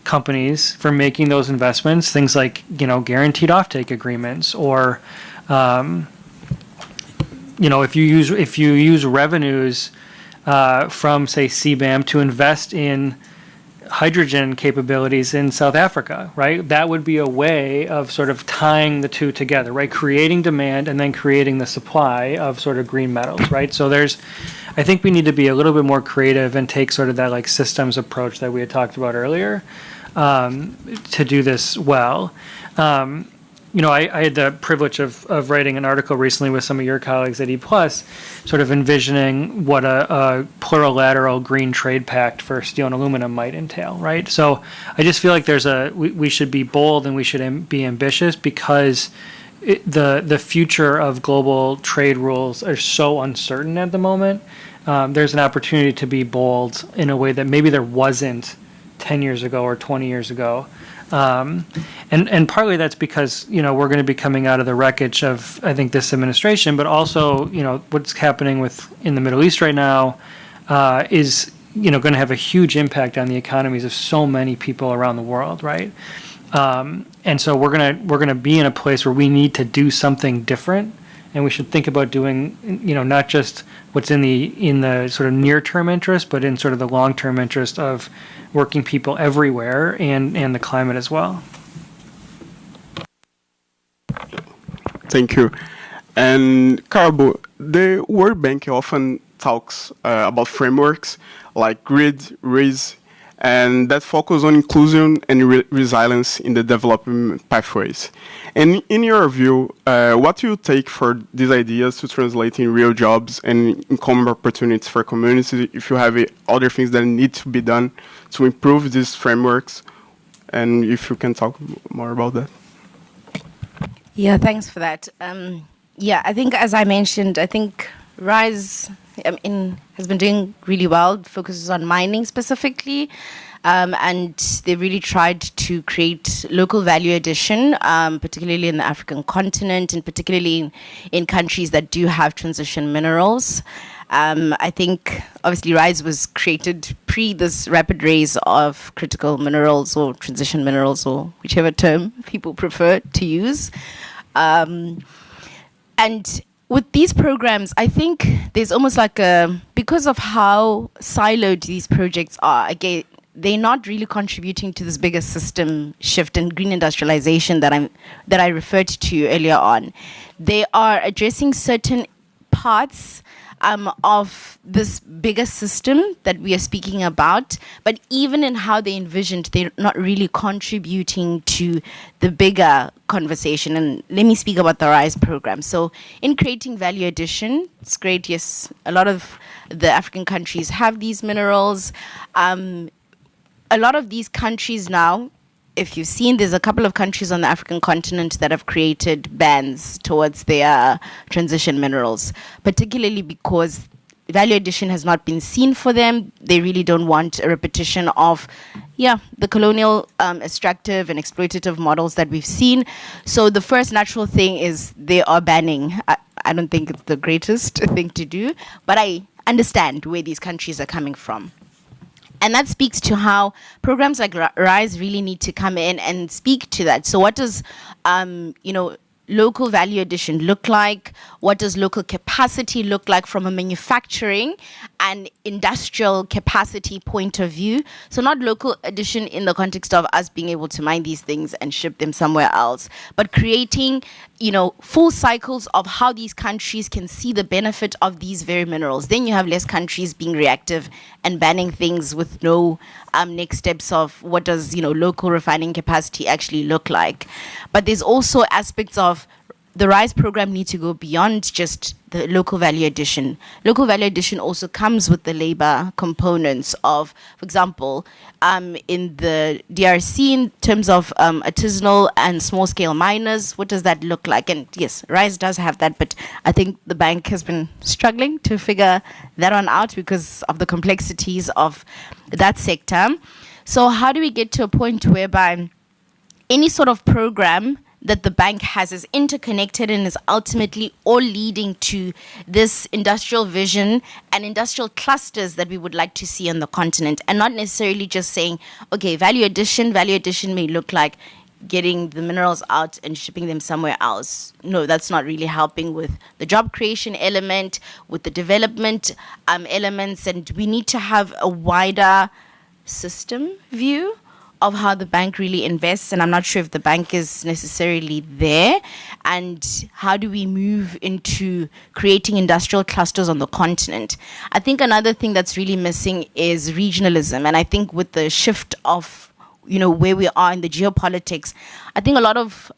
companies for making those investments, things like, guaranteed offtake agreements, or, if you use revenues from, say, CBAM to invest in hydrogen capabilities in South Africa, right? That would be a way of sort of tying the two together, right? Creating demand and then creating the supply of sort of green metals, right? So I think we need to be a little bit more creative and take sort of that like systems approach that we had talked about earlier to do this well. I had the privilege of writing an article recently with some of your colleagues at E+, sort of envisioning what a plurilateral green trade pact for steel and aluminum might entail, right? So I just feel like we should be bold and we should be ambitious, because the future of global trade rules are so uncertain at the moment. There's an opportunity to be bold in a way that maybe there wasn't 10 years ago or 20 years ago. And partly that's because, we're going to be coming out of the wreckage of, I think, this administration, but also, what's happening in the Middle East right now is, going to have a huge impact on the economies of so many people around the world, right? And so we're gonna be in a place where we need to do something different, and we should think about doing, not just what's in the sort of near-term interest, but in sort of the long-term interest of working people everywhere and the climate as well. Thank you. And Karabo, the World Bank often talks about frameworks like GRID, RISE, and that focus on inclusion and resilience in the development pathways. And in your view, what do you take for these ideas to translate in real jobs and income opportunities for communities, if you have other things that need to be done to improve these frameworks? And if you can talk more about that. Yeah, thanks for that. I think, as I mentioned, I think RISE has been doing really well, focuses on mining specifically, and they really tried to create local value addition, particularly in the African continent, and particularly in countries that do have transition minerals. I think, obviously, RISE was created pre this rapid raise of critical minerals or transition minerals, or whichever term people prefer to use. And with these programs, I think there's almost like because of how siloed these projects are, again, they're not really contributing to this bigger system shift and green industrialization that I referred to earlier on. They are addressing certain parts of this bigger system that we are speaking about, but even in how they envisioned, they're not really contributing to the bigger conversation. And let me speak about the RISE program. So in creating value addition, it's great, yes, a lot of the African countries have these minerals. A lot of these countries now, if you've seen, there's a couple of countries on the African continent that have created bans towards their transition minerals, particularly because value addition has not been seen for them. They really don't want a repetition of, the colonial extractive and exploitative models that we've seen. So the first natural thing is they are banning. I don't think it's the greatest thing to do, but I understand where these countries are coming from. And that speaks to how programs like RISE really need to come in and speak to that. So what does, local value addition look like? What does local capacity look like from a manufacturing and industrial capacity point of view? So not local addition in the context of us being able to mine these things and ship them somewhere else, but creating, full cycles of how these countries can see the benefit of these very minerals. Then you have less countries being reactive and banning things with no next steps of what does, local refining capacity actually look like. But there's also aspects of the RISE program need to go beyond just the local value addition. Local value addition also comes with the labor components of, for example, in the DRC, in terms of artisanal and small-scale miners, what does that look like? And yes, RISE does have that, but I think the bank has been struggling to figure that one out because of the complexities of that sector. So how do we get to a point whereby any sort of program that the bank has is interconnected and is ultimately all leading to this industrial vision and industrial clusters that we would like to see on the continent, and not necessarily just saying, okay, value addition may look like getting the minerals out and shipping them somewhere else. No, that's not really helping with the job creation element, with the development elements, and we need to have a wider system view of how the bank really invests, and I'm not sure if the bank is necessarily there. And how do we move into creating industrial clusters on the continent? I think another thing that's really missing is regionalism, and I think with the shift of where we are in the geopolitics, I think a lot of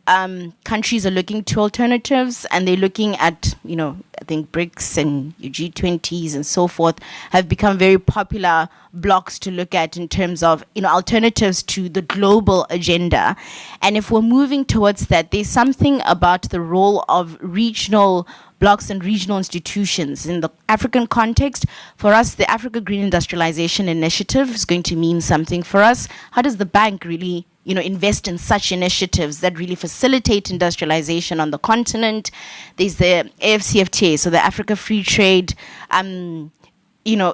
countries are looking to alternatives, and they're looking at, I think BRICS and G20s and so forth have become very popular blocks to look at in terms of, alternatives to the global agenda. And if we're moving towards that, there's something about the role of regional blocks and regional institutions. In the African context, for us, the Africa Green Industrialization Initiative is going to mean something for us. How does the bank really, invest in such initiatives that really facilitate industrialization on the continent? There's the AFCFTA, so the Africa Free Trade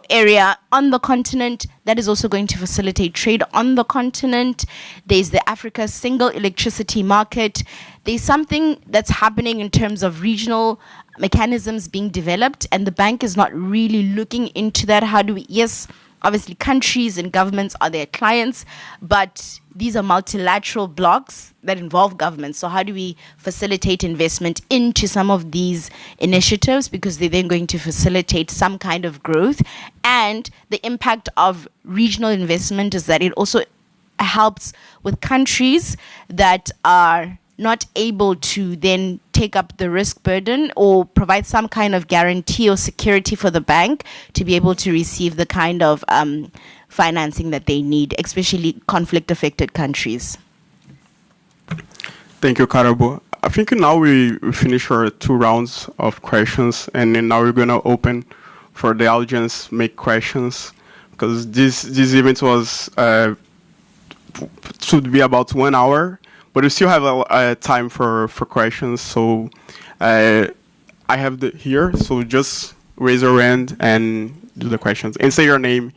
area on the continent that is also going to facilitate trade on the continent. There's the Africa Single Electricity Market. There's something that's happening in terms of regional mechanisms being developed, and the bank is not really looking into that. How do we, yes, obviously countries and governments are their clients, but these are multilateral blocks that involve governments. So how do we facilitate investment into some of these initiatives, because they're then going to facilitate some kind of growth? And the impact of regional investment is that it also helps with countries that are not able to then take up the risk burden or provide some kind of guarantee or security for the bank to be able to receive the kind of financing that they need, especially conflict-affected countries. Thank you, Karabo. I think now we finish our 2 rounds of questions, and then now we're going to open for the audience make questions, because this event was should be about 1 hour. But we still have time for questions, so I have here. So just raise your hand and do the questions and say your name.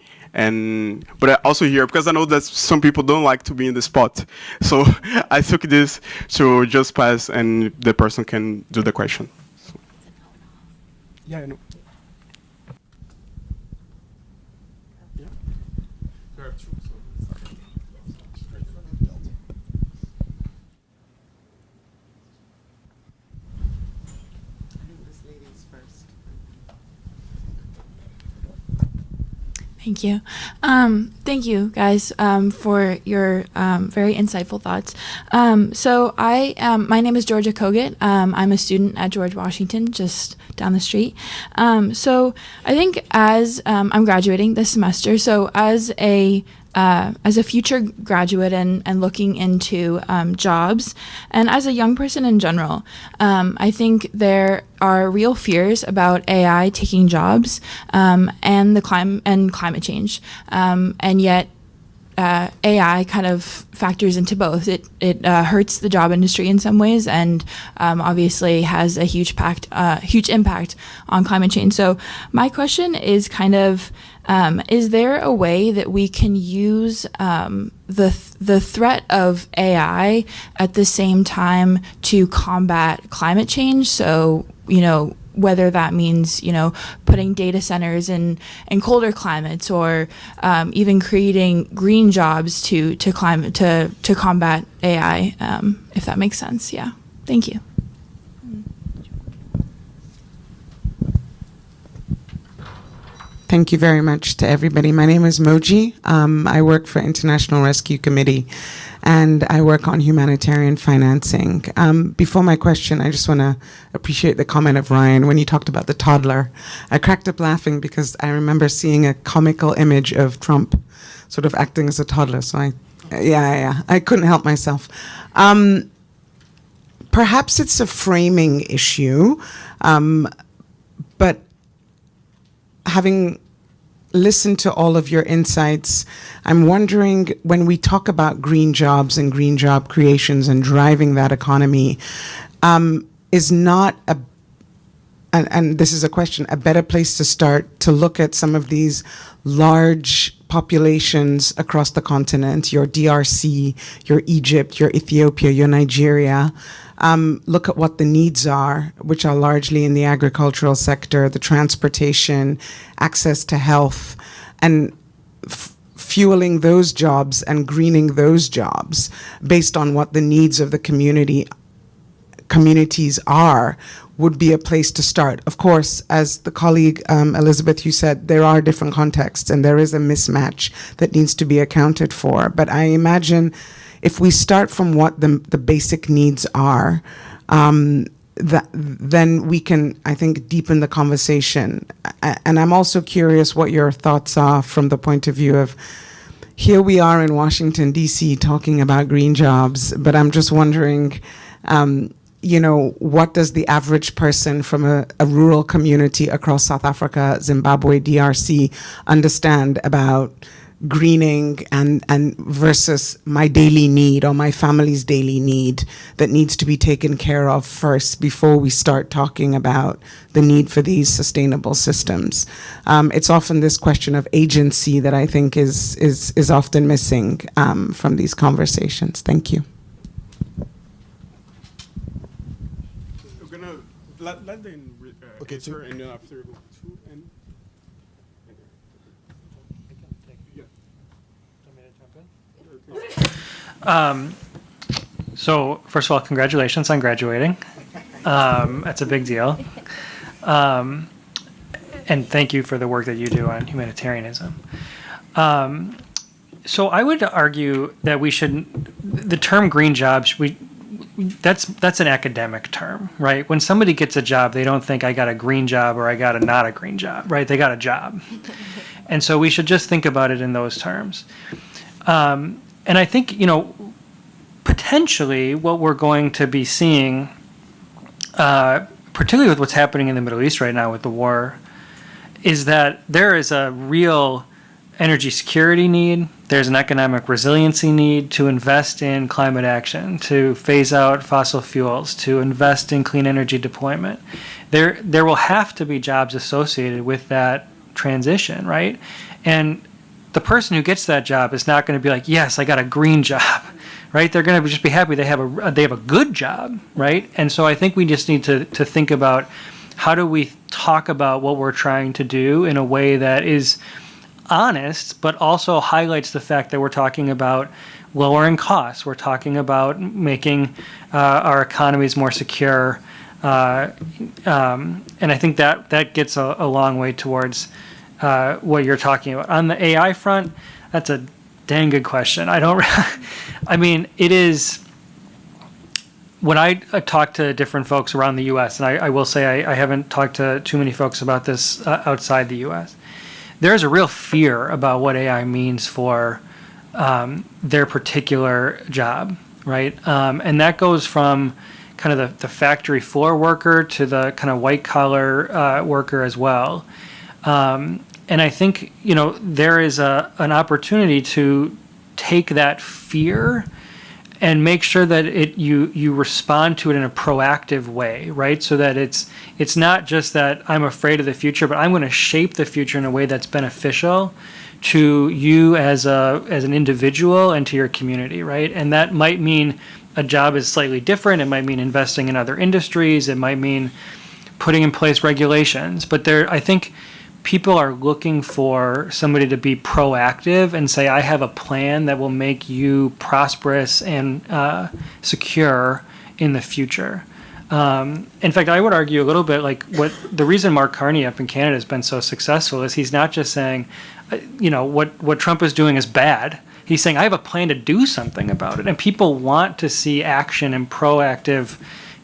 But also here, because I know that some people don't like to be in the spot, so I took this to just pass, and the person can do the question. So, yeah, I know. Thank you. Thank you, guys, for your very insightful thoughts. So my name is Georgia Kogut. I'm a student at George Washington, just down the street. So I think as I'm graduating this semester, so as a future graduate and looking into jobs, and as a young person in general, I think there are real fears about AI taking jobs and the climate change, and yet AI kind of factors into both. It hurts the job industry in some ways, and obviously has a huge impact on climate change. So my question is kind of, is there a way that we can use the threat of AI at the same time to combat climate change? So, whether that means, putting data centers in colder climates, or even creating green jobs to combat AI, if that makes sense. Yeah. Thank you. Thank you very much to everybody. My name is Moji. I work for International Rescue Committee, and I work on humanitarian financing. Before my question, I just want to appreciate the comment of Ryan when you talked about the toddler. I cracked up laughing because I remember seeing a comical image of Trump sort of acting as a toddler. So I couldn't help myself. Perhaps it's a framing issue, but having listened to all of your insights, I'm wondering, when we talk about green jobs and green job creations and driving that economy, is not and this is a question, a better place to start to look at some of these large populations across the continent, your DRC, your Egypt, your Ethiopia, your Nigeria, look at what the needs are, which are largely in the agricultural sector, the transportation, access to health, and fueling those jobs and greening those jobs based on what the needs of the community communities are would be a place to start. Of course, as the colleague Elizabeth, you said, there are different contexts and there is a mismatch that needs to be accounted for. But I imagine if we start from what the basic needs are, then we can, I think, deepen the conversation. And I'm also curious what your thoughts are from the point of view of, here we are in Washington, D.C., talking about green jobs, but I'm just wondering, what does the average person from a rural community across South Africa, Zimbabwe, DRC understand about greening and versus my daily need or my family's daily need that needs to be taken care of first before we start talking about the need for these sustainable systems. It's often this question of agency that I think is often missing from these conversations. Thank you. We're gonna let them answer, and then after go to and. So first of all, congratulations on graduating. That's a big deal. And thank you for the work that you do on humanitarianism. So I would argue that the term green jobs, that's an academic term, right? When somebody gets a job, they don't think I got a green job or I got a not a green job, right? They got a job. And so we should just think about it in those terms. And I think, potentially what we're going to be seeing, particularly with what's happening in the Middle East right now with the war, is that there is a real energy security need. There's an economic resiliency need to invest in climate action, to phase out fossil fuels, to invest in clean energy deployment. There will have to be jobs associated with that transition, right? And the person who gets that job is not going to be like, yes, I got a green job, right? They're going to just be happy they have a good job, right? And so I think we just need to think about how do we talk about what we're trying to do in a way that is honest, but also highlights the fact that we're talking about lowering costs. We're talking about making our economies more secure. And I think that gets a long way towards what you're talking about. On the AI front, that's a dang good question. It is, when I talk to different folks around the U.S., and I will say I haven't talked to too many folks about this outside the U.S., there's a real fear about what AI means for their particular job, right? And that goes from kind of the factory floor worker to the kind of white collar worker as well. And I think, there is an opportunity to take that fear and make sure that you respond to it in a proactive way, right? So that it's not just that I'm afraid of the future, but I'm going to shape the future in a way that's beneficial to you as an individual and to your community, right? And that might mean a job is slightly different. It might mean investing in other industries. It might mean putting in place regulations. But I think people are looking for somebody to be proactive and say, I have a plan that will make you prosperous and secure in the future. In fact, I would argue a little bit like what the reason Mark Carney up in Canada has been so successful is he's not just saying, what Trump is doing is bad. He's saying, I have a plan to do something about it. And people want to see action and proactive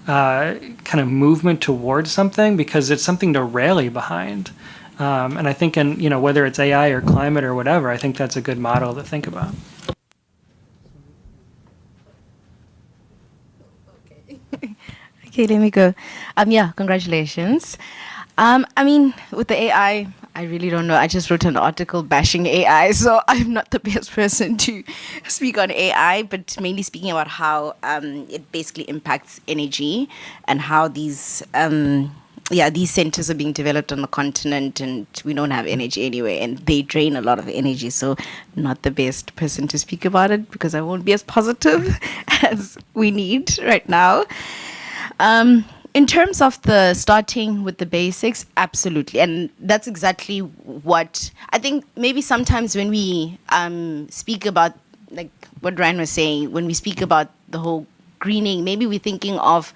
kind of movement towards something because it's something to rally behind. And I think whether it's AI or climate or whatever, I think that's a good model to think about. Okay, let me go. Congratulations. With the AI, I really don't know. I just wrote an article bashing AI, so I'm not the best person to speak on AI, but mainly speaking about how it basically impacts energy and how these centers are being developed on the continent, and we don't have energy anyway, and they drain a lot of energy. So not the best person to speak about it because I won't be as positive as we need right now. In terms of the starting with the basics, absolutely. And that's exactly what I think maybe sometimes when we speak about, like what Ryan was saying, when we speak about the whole greening, maybe we're thinking of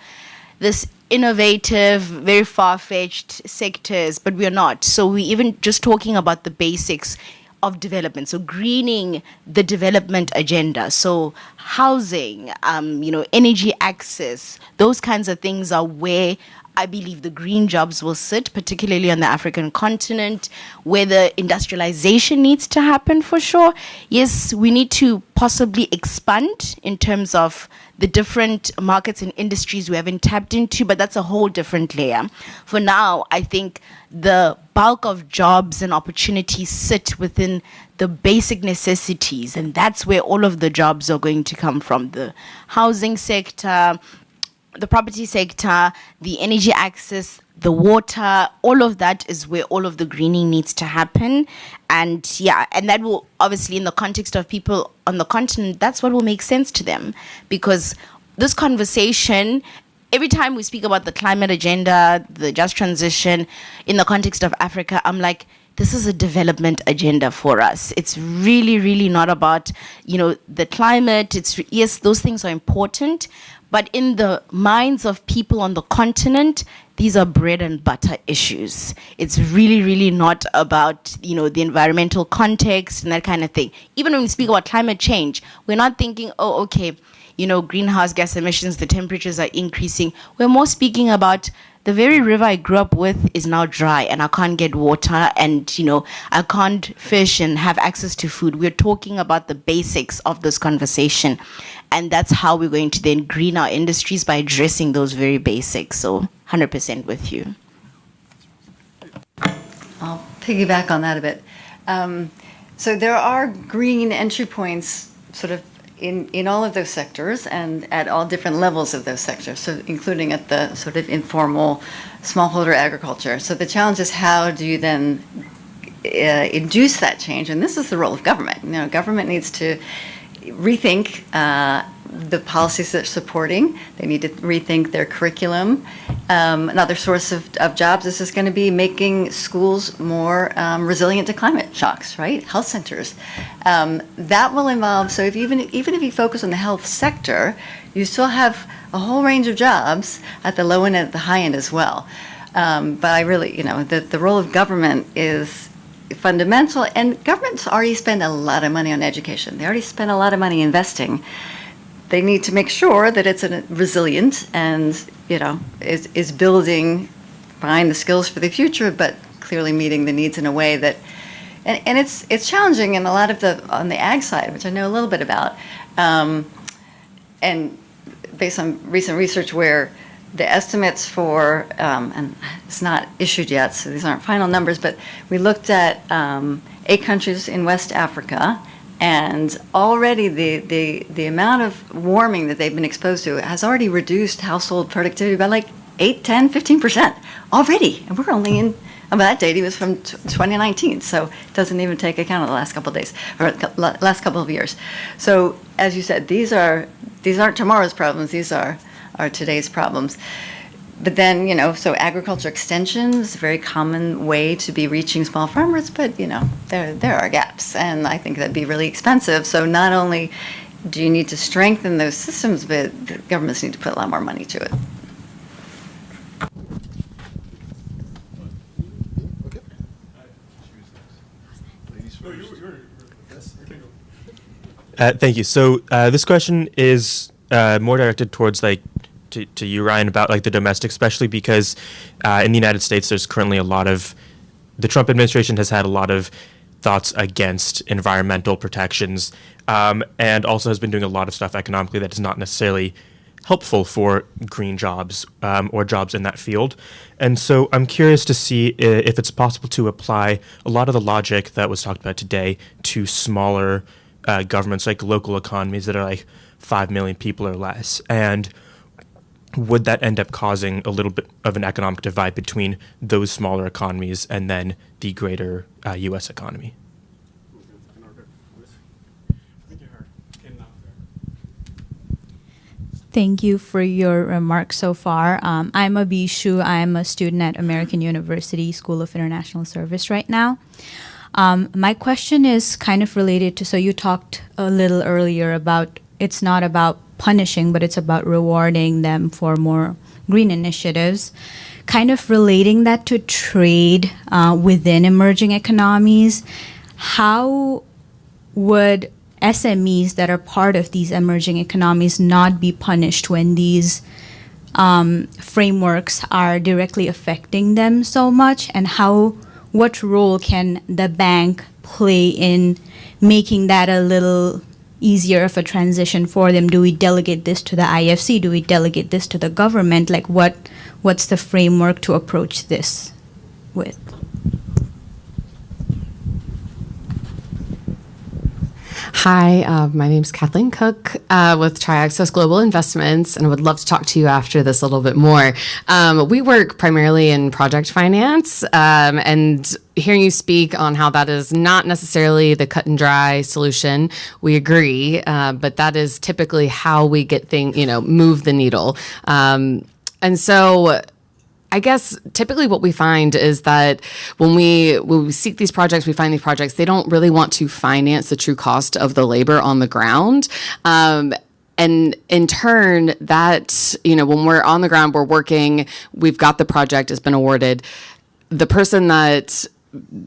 this innovative, very far-fetched sectors, but we're not. So we even just talking about the basics of development. So greening the development agenda. So housing, energy access, those kinds of things are where I believe the green jobs will sit, particularly on the African continent, where the industrialization needs to happen for sure. Yes, we need to possibly expand in terms of the different markets and industries we haven't tapped into, but that's a whole different layer. For now, I think the bulk of jobs and opportunities sit within the basic necessities, and that's where all of the jobs are going to come from. The housing sector, the property sector, the energy access, the water, all of that is where all of the greening needs to happen. And that will obviously, in the context of people on the continent, that's what will make sense to them. Because this conversation, every time we speak about the climate agenda, the just transition in the context of Africa, I'm like, this is a development agenda for us. It's really, really not about, the climate. Yes, those things are important, but in the minds of people on the continent, these are bread and butter issues. It's really, really not about, the environmental context and that kind of thing. Even when we speak about climate change, we're not thinking, oh, okay, greenhouse gas emissions, the temperatures are increasing. We're more speaking about the very river I grew up with is now dry and I can't get water and, I can't fish and have access to food. We're talking about the basics of this conversation. And that's how we're going to then green our industries, by addressing those very basics. So 100% with you. I'll piggyback on that a bit. So there are green entry points sort of in all of those sectors and at all different levels of those sectors, so including at the sort of informal smallholder agriculture. So the challenge is, how do you then induce that change? And this is the role of government. Government needs to rethink the policies they're supporting. They need to rethink their curriculum. Another source of jobs is going to be making schools more resilient to climate shocks, right? Health centers. That will involve, so even if you focus on the health sector, you still have a whole range of jobs at the low end and at the high end as well. But I really, the role of government is fundamental, and governments already spend a lot of money on education. They already spend a lot of money investing. They need to make sure that it's resilient and, is building, buying the skills for the future, but clearly meeting the needs in a way that, and it's challenging in a lot of on the ag side, which I know a little bit about, and based on recent research where the estimates for, and it's not issued yet, so these aren't final numbers, but we looked at 8 countries in West Africa, and already the amount of warming that they've been exposed to has already reduced household productivity by like 8, 10, 15% already. And we're only in, that data was from 2019, so it doesn't even take account of the last couple of days, or last couple of years. So as you said, these aren't tomorrow's problems, these are today's problems. But then, so agriculture extension is a very common way to be reaching small farmers, but, there are gaps, and I think that'd be really expensive. So not only do you need to strengthen those systems, but the governments need to put a lot more money to it. Thank you. So this question is more directed towards to you, Ryan, about the domestic, especially because in the United States there's currently the Trump administration has had a lot of thoughts against environmental protections, and also has been doing a lot of stuff economically that is not necessarily helpful for green jobs or jobs in that field. And so I'm curious to see if it's possible to apply a lot of the logic that was talked about today to smaller governments, like local economies that are 5 million people or less. And would that end up causing a little bit of an economic divide between those smaller economies and then the greater U.S. economy? Thank you for your remarks so far. I'm Abishu. I'm a student at American University School of International Service right now. My question is kind of related to, so you talked a little earlier about it's not about punishing, but it's about rewarding them for more green initiatives, kind of relating that to trade within emerging economies. How would SMEs that are part of these emerging economies not be punished when these frameworks are directly affecting them so much? And what role can the bank play in making that a little easier of a transition for them? Do we delegate this to the IFC? Do we delegate this to the government? Like what's the framework to approach this with? Hi, my name is Kathleen Cook with Triaxis Global Investments, and I would love to talk to you after this a little bit more. We work primarily in project finance, and hearing you speak on how that is not necessarily the cut and dry solution, we agree, but that is typically how we get things, move the needle. And so I guess typically what we find is that when we seek these projects, we find these projects, they don't really want to finance the true cost of the labor on the ground. And in turn, that, when we're on the ground, we're working, we've got the project, it's been awarded. The person that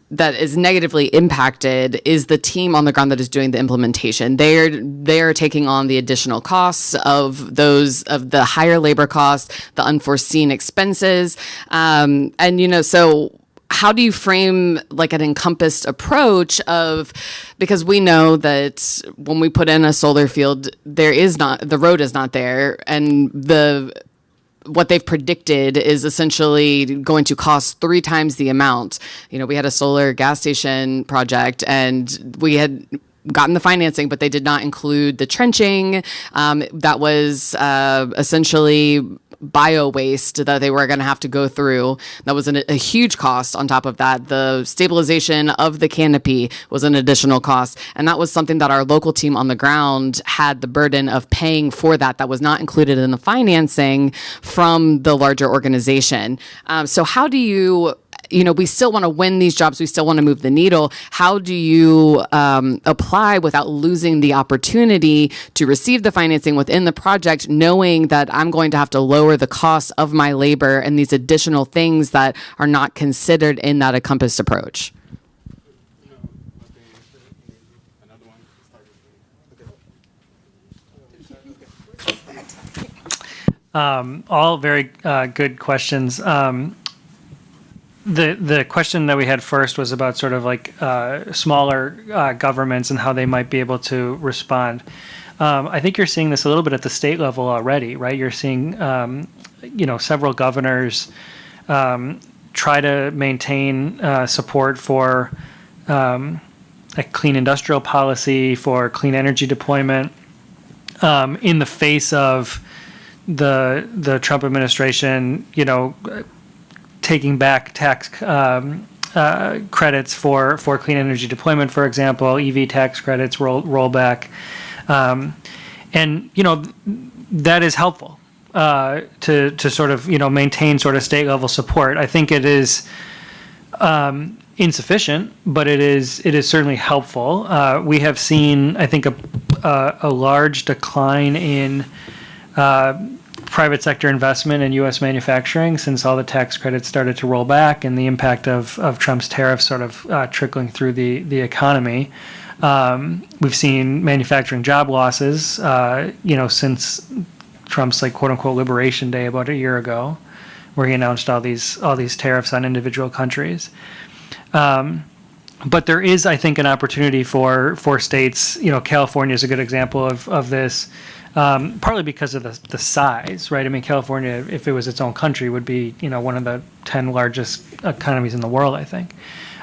is negatively impacted is the team on the ground that is doing the implementation. They're taking on the additional costs of the higher labor costs, the unforeseen expenses, so how do you frame like an encompassed approach because we know that when we put in a solar field, the road is not there, and what they've predicted is essentially going to cost 3 times the amount. We had a solar gas station project, and we had gotten the financing, but they did not include the trenching. That was essentially bio waste that they were going to have to go through. That was a huge cost on top of that. The stabilization of the canopy was an additional cost. And that was something that our local team on the ground had the burden of paying for that was not included in the financing from the larger organization. So how do you we still want to win these jobs. We still want to move the needle. How do you apply without losing the opportunity to receive the financing within the project, knowing that I'm going to have to lower the cost of my labor and these additional things that are not considered in that encompassed approach? All very good questions. The question that we had first was about sort of like smaller governments and how they might be able to respond. I think you're seeing this a little bit at the state level already, right? You're seeing, several governors try to maintain support for a clean industrial policy, for clean energy deployment, in the face of the Trump administration, taking back tax credits for clean energy deployment, for example, EV tax credits roll back. And, that is helpful to sort of, maintain sort of state level support. I think it is insufficient, but it is certainly helpful. We have seen, I think, a large decline in private sector investment in U.S. manufacturing since all the tax credits started to roll back and the impact of Trump's tariffs sort of trickling through the economy. We've seen manufacturing job losses, since Trump's like quote unquote Liberation Day about a year ago, where he announced all these tariffs on individual countries. But there is, I think, an opportunity for states. California is a good example of this. Partly because of the size, right? I mean, California, if it was its own country, would be, one of the 10 largest economies in the world, I think.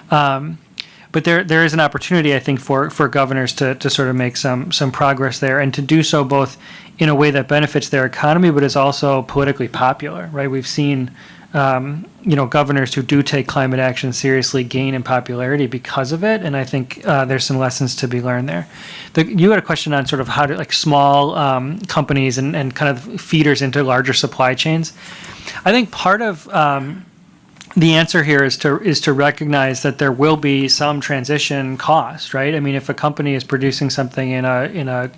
But there is an opportunity, I think, for governors to sort of make some progress there, and to do so both in a way that benefits their economy, but is also politically popular, right? We've seen, governors who do take climate action seriously gain in popularity because of it, and I think there's some lessons to be learned there. You had a question on sort of how to, like, small companies and kind of feeders into larger supply chains. I think part of the answer here is to recognize that there will be some transition cost, right? I mean, if a company is producing something in a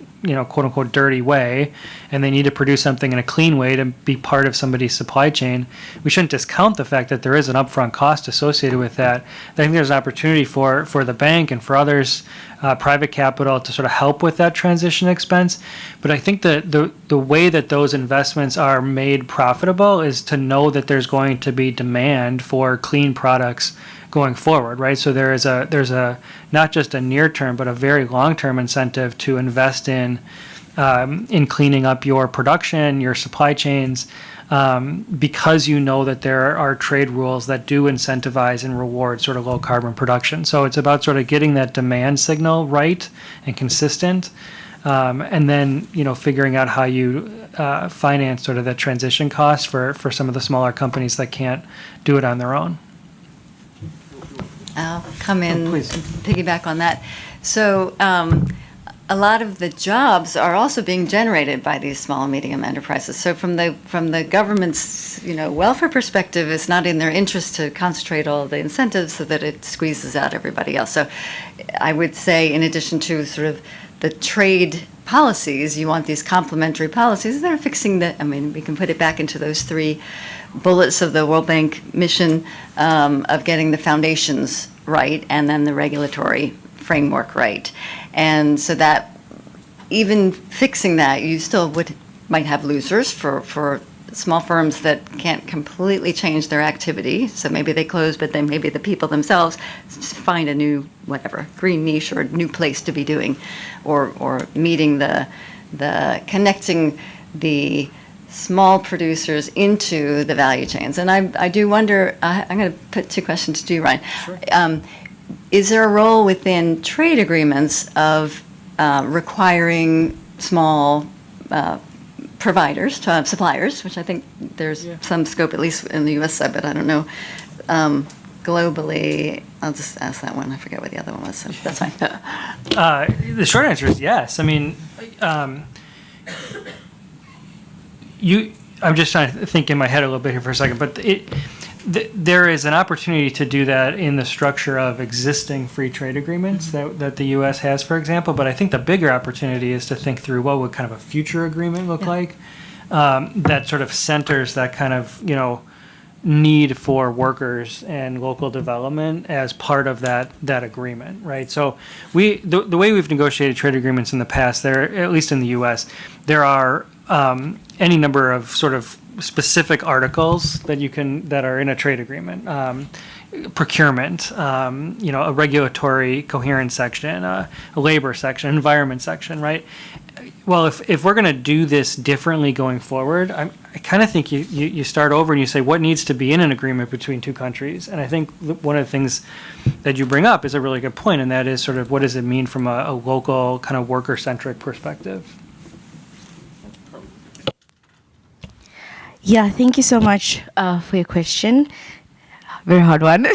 quote unquote dirty way, and they need to produce something in a clean way to be part of somebody's supply chain, we shouldn't discount the fact that there is an upfront cost associated with that. I think there's an opportunity for the bank and for others, private capital, to sort of help with that transition expense. But I think the way that those investments are made profitable is to know that there's going to be demand for clean products going forward, right? So there's a not just a near term, but a very long term incentive to invest in cleaning up your production, your supply chains, because you know that there are trade rules that do incentivize and reward sort of low carbon production. So it's about sort of getting that demand signal right and consistent, and then figuring out how you finance sort of the transition costs for some of the smaller companies that can't do it on their own. I'll come in and please. piggyback on that. So a lot of the jobs are also being generated by these small and medium enterprises. So from the government's welfare perspective, it's not in their interest to concentrate all the incentives so that it squeezes out everybody else. So I would say, in addition to sort of the trade policies, you want these complementary policies that are fixing we can put it back into those 3 bullets of the World Bank mission, of getting the foundations right and then the regulatory framework right. And so that even fixing that, you still might have losers for small firms that can't completely change their activity. So maybe they close, but then maybe the people themselves find a new, green niche or new place to be doing, or meeting the connecting the small producers into the value chains. And I do wonder, I'm going to put 2 questions to you, Ryan. Sure. Is there a role within trade agreements of requiring small providers, suppliers, which I think there's some scope, at least in the U.S. side, but I don't know, globally? I'll just ask that one. I forget what the other one was, so that's fine. The short answer is yes. I mean, I'm just trying to think in my head a little bit here for a second, but there is an opportunity to do that in the structure of existing free trade agreements that the U.S. has, for example. But I think the bigger opportunity is to think through what would kind of a future agreement look like, that sort of centers that kind of need for workers and local development as part of that agreement, right? So the way we've negotiated trade agreements in the past, there, at least in the U.S., there are any number of sort of specific articles that are in a trade agreement, procurement, a regulatory coherence section, a labor section, environment section, right? Well, if we're going to do this differently going forward, I kind of think you start over and you say what needs to be in an agreement between 2 countries. And I think one of the things that you bring up is a really good point, and that is sort of what does it mean from a local kind of worker-centric perspective. Yeah, thank you so much for your question. Very hard one.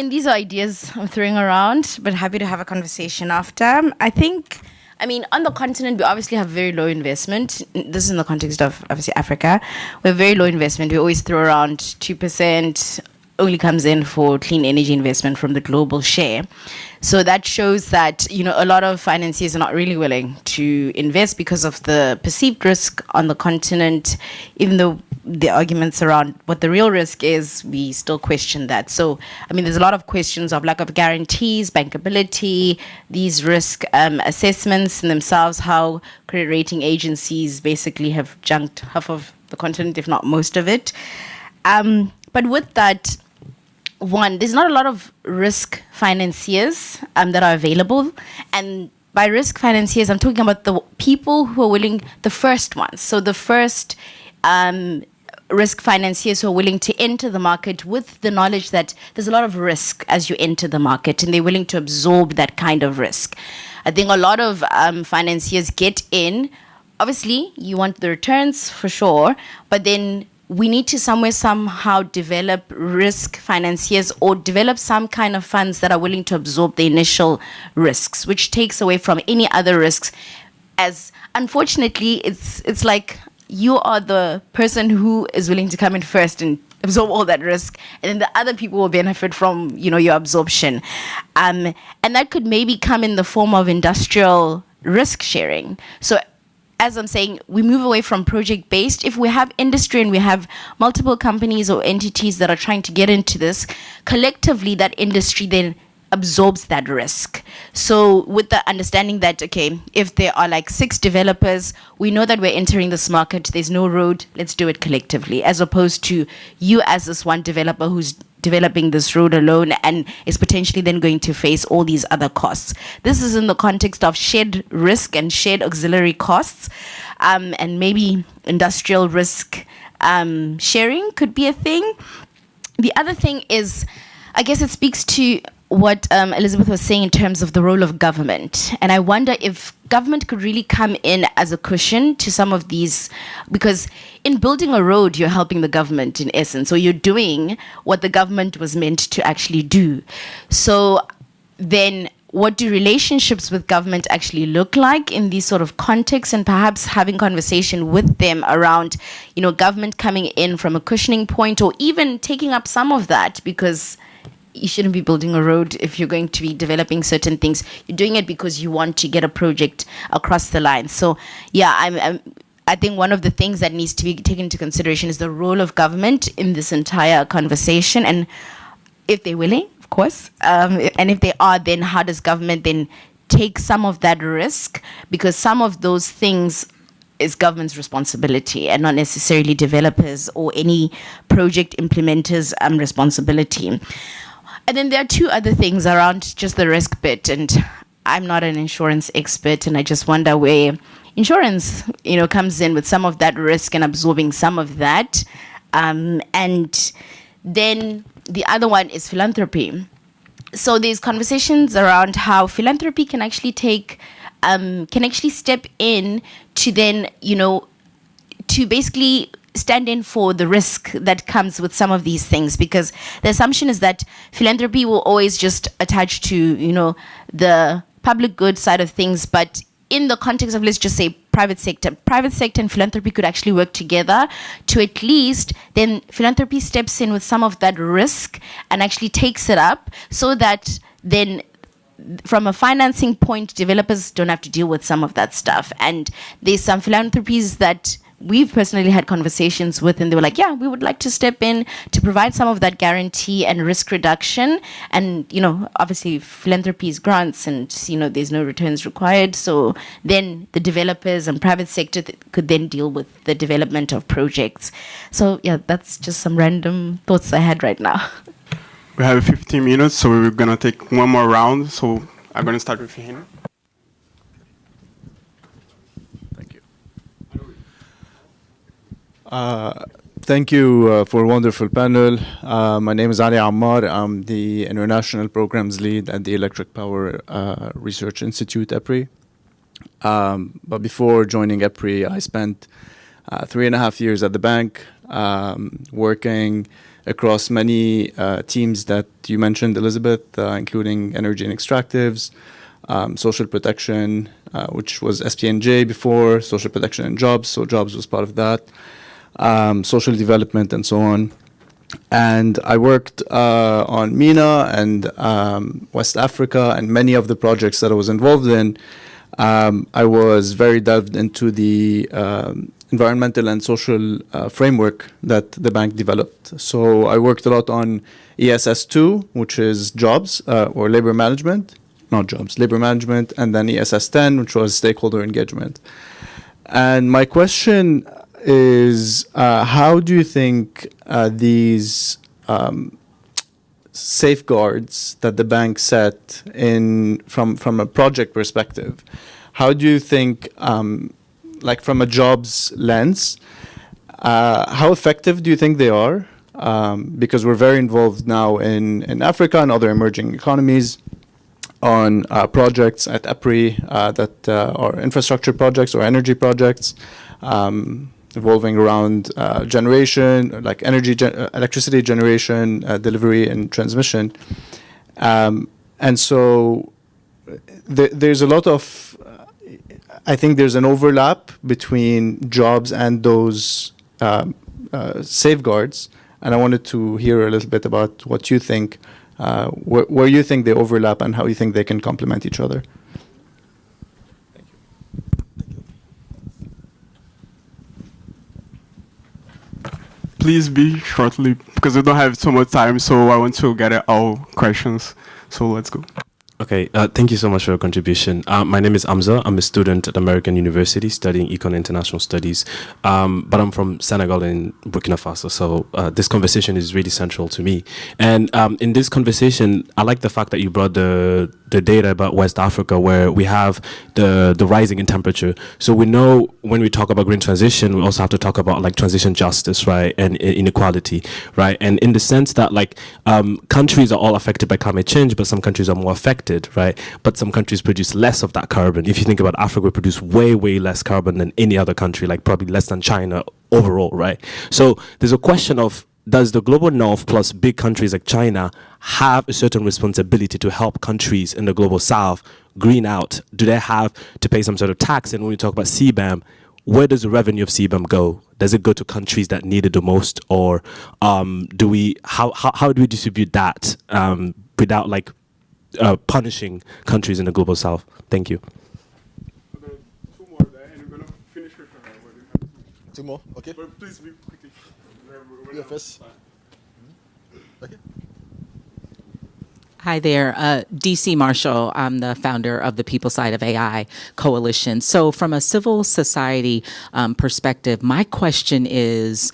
These are ideas I'm throwing around, but happy to have a conversation after. I think, on the continent, we obviously have very low investment. This is in the context of, obviously, Africa. We have very low investment. We always throw around 2%, only comes in for clean energy investment from the global share. So that shows that, a lot of financiers are not really willing to invest because of the perceived risk on the continent. Even though the arguments around what the real risk is, we still question that. So, there's a lot of questions of lack of guarantees, bankability, these risk assessments in themselves, how credit rating agencies basically have junked half of the continent, if not most of it. But with that, one, there's not a lot of risk financiers that are available. And by risk financiers, I'm talking about the people who are willing, the first ones. So the first risk financiers who are willing to enter the market with the knowledge that there's a lot of risk as you enter the market, and they're willing to absorb that kind of risk. I think a lot of financiers get in. Obviously, you want the returns for sure, but then we need to somehow develop risk financiers or develop some kind of funds that are willing to absorb the initial risks, which takes away from any other risks. As unfortunately, it's like you are the person who is willing to come in first and absorb all that risk, and then the other people will benefit from, your absorption. And that could maybe come in the form of industrial risk sharing. So as I'm saying, we move away from project-based. If we have industry and we have multiple companies or entities that are trying to get into this, collectively that industry then absorbs that risk. So with the understanding that, okay, if there are like 6 developers, we know that we're entering this market, there's no road, let's do it collectively, as opposed to you as this one developer who's developing this road alone and is potentially then going to face all these other costs. This is in the context of shared risk and shared auxiliary costs, and maybe industrial risk sharing could be a thing. The other thing is, I guess it speaks to what Elizabeth was saying in terms of the role of government. And I wonder if government could really come in as a cushion to some of these, because in building a road, you're helping the government in essence, or you're doing what the government was meant to actually do. So then what do relationships with government actually look like in these sort of contexts, and perhaps having conversation with them around, government coming in from a cushioning point, or even taking up some of that, because you shouldn't be building a road if you're going to be developing certain things. You're doing it because you want to get a project across the line. So, yeah, I think one of the things that needs to be taken into consideration is the role of government in this entire conversation, and if they're willing, of course, and if they are, then how does government then take some of that risk? Because some of those things is government's responsibility and not necessarily developers or any project implementers' responsibility. And then there are 2 other things around just the risk bit, and I'm not an insurance expert, and I just wonder where insurance, comes in with some of that risk and absorbing some of that. And then the other one is philanthropy. So there's conversations around how philanthropy can actually step in to then, to basically stand in for the risk that comes with some of these things, because the assumption is that philanthropy will always just attach to, the public good side of things. But in the context of, let's just say, private sector and philanthropy could actually work together to at least then philanthropy steps in with some of that risk and actually takes it up, so that then from a financing point, developers don't have to deal with some of that stuff. And there's some philanthropies that we've personally had conversations with, and they were like, yeah, we would like to step in to provide some of that guarantee and risk reduction. And, obviously philanthropy is grants, and, there's no returns required. So then the developers and private sector could then deal with the development of projects. So yeah, that's just some random thoughts I had right now. We have 15 minutes, so we're going to take one more round. So I'm going to start with Hina. Thank you for a wonderful panel. My name is Ali Ammar. I'm the International Programs Lead at the Electric Power Research Institute, EPRI. But before joining EPRI, I spent 3.5 years at the bank, working across many teams that you mentioned, Elizabeth, including energy and extractives, social protection, which was SPNJ before, social protection and jobs, so jobs was part of that. Social development and so on. And I worked on MENA and West Africa, and many of the projects that I was involved in, I was very delved into the environmental and social framework that the bank developed. So I worked a lot on ESS2, which is jobs or labor management, not jobs, labor management, and then ESS10, which was stakeholder engagement. And my question is, how do you think these safeguards that the bank set in from a project perspective, how do you think, like from a jobs lens, how effective do you think they are? Because we're very involved now in Africa and other emerging economies on projects at EPRI that are infrastructure projects or energy projects, evolving around generation, like electricity generation, delivery and transmission. And so there's a lot of I think there's an overlap between jobs and those safeguards, and I wanted to hear a little bit about what you think, where you think they overlap and how you think they can complement each other. Please be shortly, because we don't have so much time, so I want to get at all questions. So let's go. Okay, thank you so much for your contribution. My name is Amza. I'm a student at American University studying Econ International Studies, but I'm from Senegal and Burkina Faso, so this conversation is really central to me. And in this conversation, I like the fact that you brought the data about West Africa, where we have the rising in temperature. So we know when we talk about green transition, we also have to talk about like transition justice, right, and inequality, right? And in the sense that like countries are all affected by climate change, but some countries are more affected, right? But some countries produce less of that carbon. If you think about Africa, we produce way, way less carbon than any other country, like probably less than China overall, right? So there's a question of, does the global north plus big countries like China have a certain responsibility to help countries in the global south green out? Do they have to pay some sort of tax? And when we talk about CBAM, where does the revenue of CBAM go? Does it go to countries that need it the most, or how do we distribute that without like punishing countries in the global south? Thank you. Two more there, and we're going to finish with two more, okay. But please be quickly. Yeah, first. Okay. Hi there, DC Marshall. I'm the founder of the People Side of AI Coalition. So from a civil society perspective, my question is,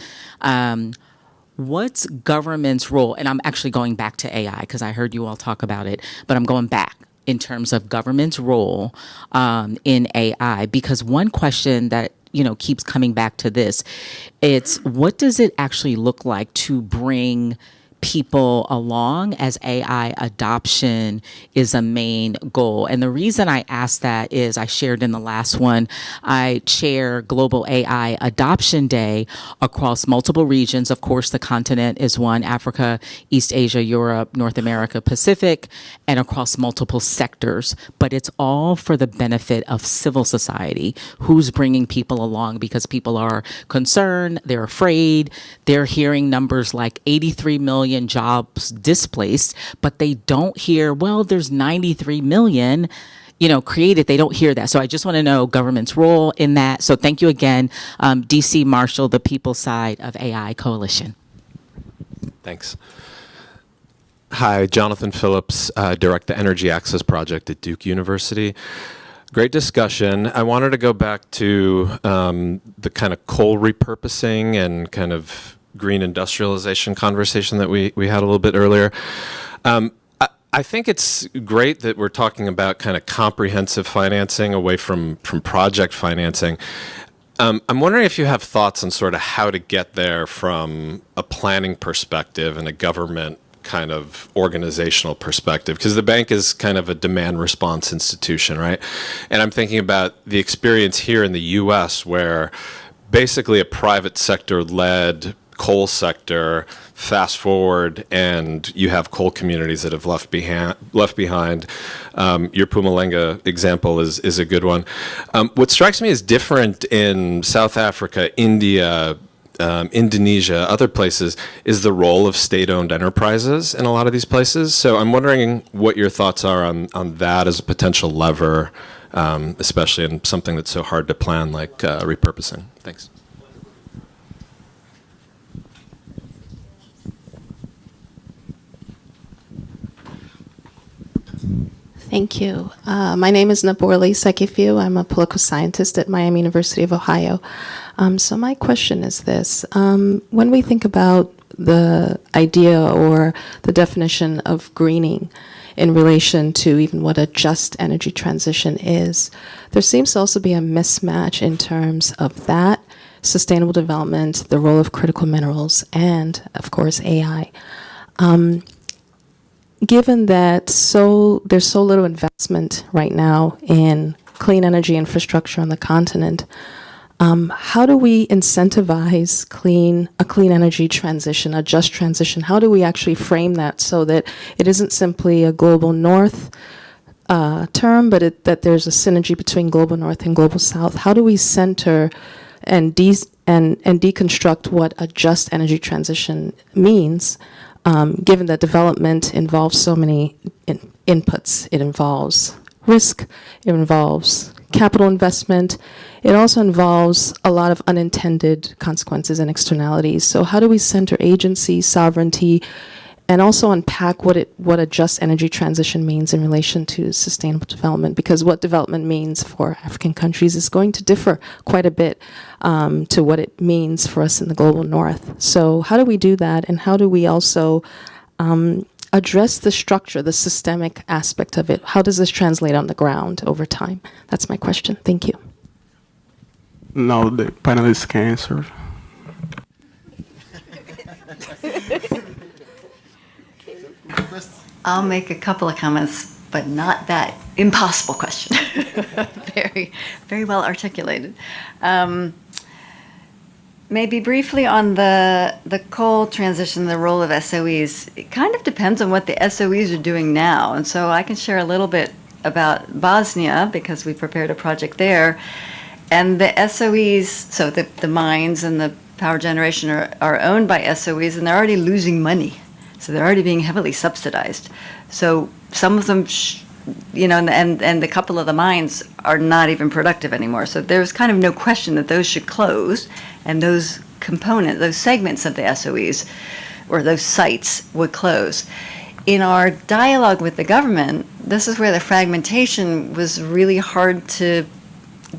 what's government's role? And I'm actually going back to AI because I heard you all talk about it, but I'm going back in terms of government's role in AI, because one question that keeps coming back to this, it's what does it actually look like to bring people along as AI adoption is a main goal. And the reason I ask that is I shared in the last one, I chair Global AI Adoption Day across multiple regions. Of course, the continent is one, Africa, East Asia, Europe, North America, Pacific, and across multiple sectors. But it's all for the benefit of civil society. Who's bringing people along? Because people are concerned, they're afraid, they're hearing numbers like 83 million jobs displaced, but they don't hear, well, there's 93 million, created. They don't hear that. So I just want to know government's role in that. So thank you again, DC Marshall, the People Side of AI Coalition. Thanks. Hi, Jonathan Phillips, direct the Energy Access Project at Duke University. Great discussion. I wanted to go back to the kind of coal repurposing and kind of green industrialization conversation that we had a little bit earlier. I think it's great that we're talking about kind of comprehensive financing away from project financing. I'm wondering if you have thoughts on sort of how to get there from a planning perspective and a government kind of organizational perspective, because the bank is kind of a demand response institution, right? And I'm thinking about the experience here in the US where basically a private sector led coal sector, fast forward, and you have coal communities that have left behind. Your Pumalenga example is a good one. What strikes me as different in South Africa, India, Indonesia, other places, is the role of state-owned enterprises in a lot of these places. So I'm wondering what your thoughts are on that as a potential lever, especially in something that's so hard to plan like repurposing. Thanks. Thank you. My name is Naborli Sekifiu. I'm a political scientist at Miami University of Ohio. So my question is this. When we think about the idea or the definition of greening in relation to even what a just energy transition is, there seems to also be a mismatch in terms of that, sustainable development, the role of critical minerals, and, of course, AI. Given that there's so little investment right now in clean energy infrastructure on the continent, how do we incentivize a clean energy transition, a just transition? How do we actually frame that so that it isn't simply a global north term, but that there's a synergy between global north and global south. How do we center and deconstruct what a just energy transition means, given that development involves so many inputs? It involves risk, it involves capital investment, it also involves a lot of unintended consequences and externalities. So how do we center agency, sovereignty, and also unpack what a just energy transition means in relation to sustainable development? Because what development means for African countries is going to differ quite a bit to what it means for us in the global north. So how do we do that, and how do we also address the structure, the systemic aspect of it? How does this translate on the ground over time? That's my question. Thank you. Now the panelists can answer. I'll make a couple of comments, but not that impossible question. Very, very well articulated. Maybe briefly on the coal transition, the role of SOEs. It kind of depends on what the SOEs are doing now. And so I can share a little bit about Bosnia, because we prepared a project there. And the SOEs, so the mines and the power generation are owned by SOEs, and they're already losing money. So they're already being heavily subsidized. So some of them, and a couple of the mines are not even productive anymore. So there's kind of no question that those should close, and those components, those segments of the SOEs, or those sites would close. In our dialogue with the government, this is where the fragmentation was really hard to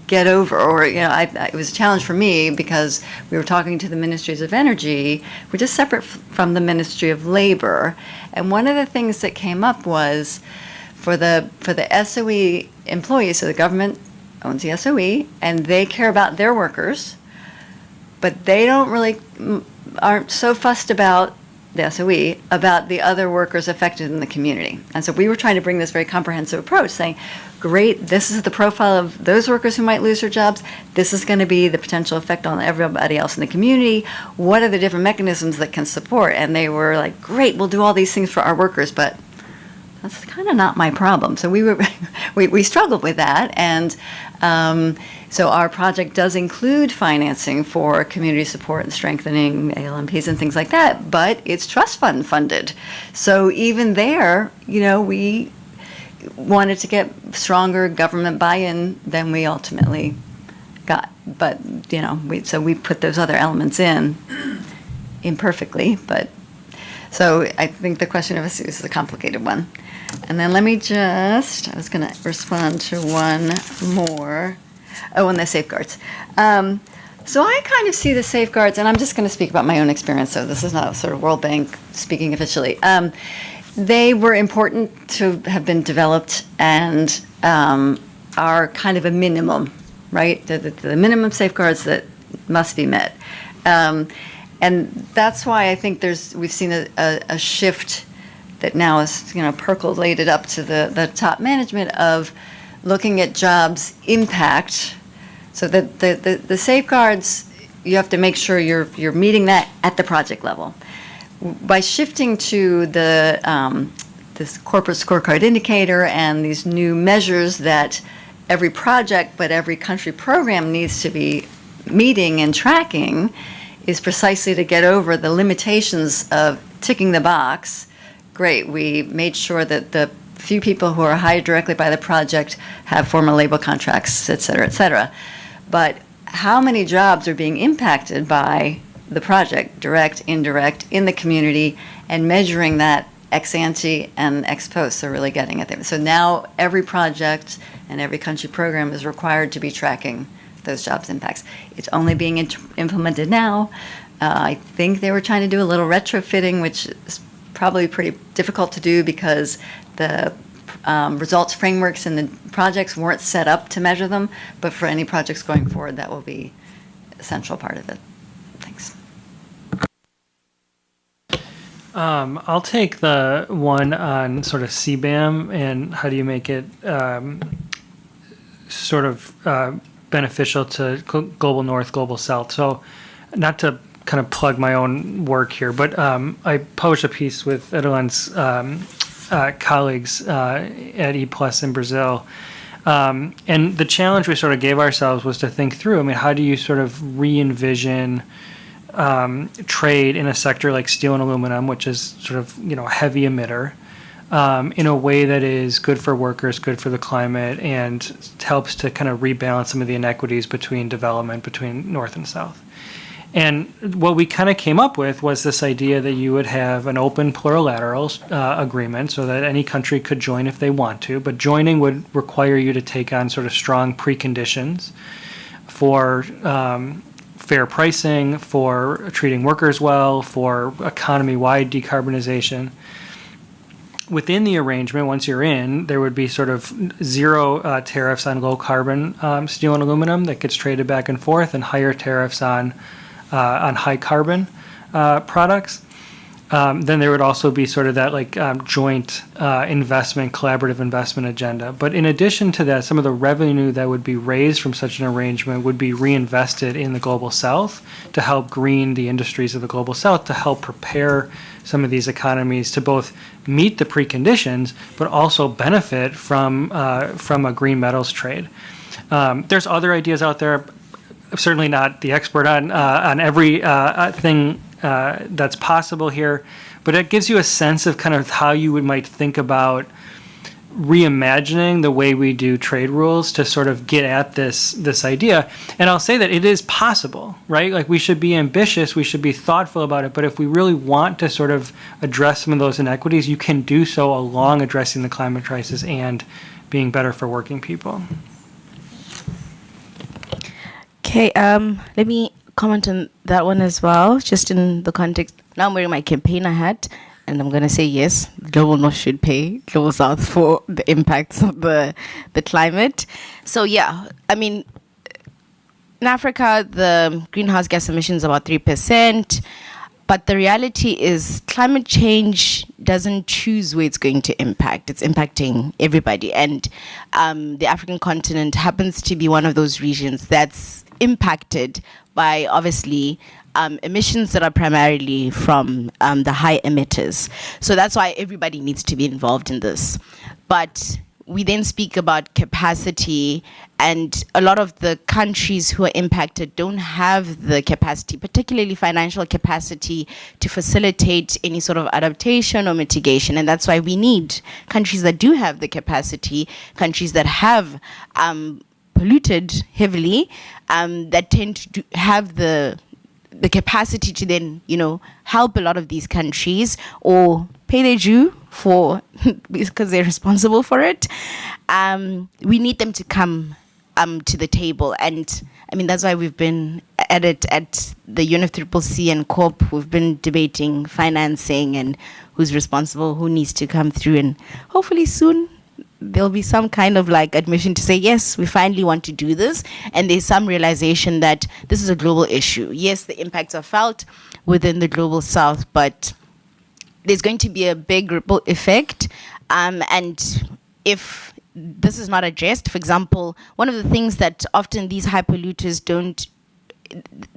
get over, or it was a challenge for me, because we were talking to the ministries of energy, which is separate from the Ministry of Labor, and one of the things that came up was for the SOE employees. So the government owns the SOE, and they care about their workers, but they aren't so fussed about the SOE, about the other workers affected in the community. And so we were trying to bring this very comprehensive approach, saying, great, this is the profile of those workers who might lose their jobs. This is going to be the potential effect on everybody else in the community. What are the different mechanisms that can support? And they were like, great, we'll do all these things for our workers, but that's kind of not my problem. So we struggled with that. And so our project does include financing for community support and strengthening ALMPs and things like that, but it's trust fund funded. So even there, we wanted to get stronger government buy-in than we ultimately got. But, so we put those other elements in imperfectly. But so I think the question of us is a complicated one. And then I was going to respond to one more. Oh, and the safeguards. So I kind of see the safeguards, and I'm just going to speak about my own experience, so this is not sort of World Bank speaking officially. They were important to have been developed, and are kind of a minimum, right? The minimum safeguards that must be met. And that's why I think we've seen a shift that now is percolated up to the top management of looking at jobs impact, so that the safeguards, you have to make sure you're meeting that at the project level. By shifting to this corporate scorecard indicator and these new measures that every project but every country program needs to be meeting and tracking, is precisely to get over the limitations of ticking the box. Great, we made sure that the few people who are hired directly by the project have formal labor contracts, et cetera, et cetera. But how many jobs are being impacted by the project, direct, indirect, in the community, and measuring that ex ante and ex post, so really getting at them. So now every project and every country program is required to be tracking those jobs impacts. It's only being implemented now. I think they were trying to do a little retrofitting, which is probably pretty difficult to do because the results frameworks and the projects weren't set up to measure them. But for any projects going forward, that will be a central part of it. Thanks. I'll take the one on sort of CBAM and how do you make it sort of beneficial to global north, global south. So not to kind of plug my own work here, but I published a piece with Edlayan's colleagues at E Plus in Brazil. And the challenge we sort of gave ourselves was to think through, I mean, how do you sort of re-envision trade in a sector like steel and aluminum, which is sort of, a heavy emitter, in a way that is good for workers, good for the climate, and helps to kind of rebalance some of the inequities between development between North and South. And what we kind of came up with was this idea that you would have an open plurilateral agreement so that any country could join if they want to, but joining would require you to take on sort of strong preconditions for fair pricing, for treating workers well, for economy-wide decarbonization. Within the arrangement, once you're in, there would be sort of zero tariffs on low-carbon steel and aluminum that gets traded back and forth, and higher tariffs on high carbon products. Then there would also be sort of that joint investment, collaborative investment agenda. But in addition to that, some of the revenue that would be raised from such an arrangement would be reinvested in the global south to help green the industries of the global south, to help prepare some of these economies to both meet the preconditions, but also benefit from a green metals trade. There's other ideas out there. I'm certainly not the expert on every thing that's possible here, but it gives you a sense of kind of how you might think about reimagining the way we do trade rules to sort of get at this idea. And I'll say that it is possible, right? Like, we should be ambitious, we should be thoughtful about it, but if we really want to sort of address some of those inequities, you can do so along addressing the climate crisis and being better for working people. Okay, let me comment on that one as well, just in the context. Now I'm wearing my campaigner hat, and I'm going to say yes, Global North should pay Global South for the impacts of the climate. So yeah, I mean, in Africa, the greenhouse gas emissions are about 3%, but the reality is climate change doesn't choose where it's going to impact. It's impacting everybody. And the African continent happens to be one of those regions that's impacted by, obviously, emissions that are primarily from the high emitters. So that's why everybody needs to be involved in this. But we then speak about capacity, and a lot of the countries who are impacted don't have the capacity, particularly financial capacity, to facilitate any sort of adaptation or mitigation. And that's why we need countries that do have the capacity, countries that have polluted heavily, that tend to have the capacity to then, help a lot of these countries or pay their due for because they're responsible for it. We need them to come to the table, and I mean that's why we've been at it at the UNFCCC and COP. We've been debating financing and who's responsible, who needs to come through, and hopefully soon there'll be some kind of admission to say, yes, we finally want to do this. And there's some realization that this is a global issue. Yes, the impacts are felt within the global south, but there's going to be a big ripple effect. And if this is not addressed, for example, one of the things that often these high polluters don't,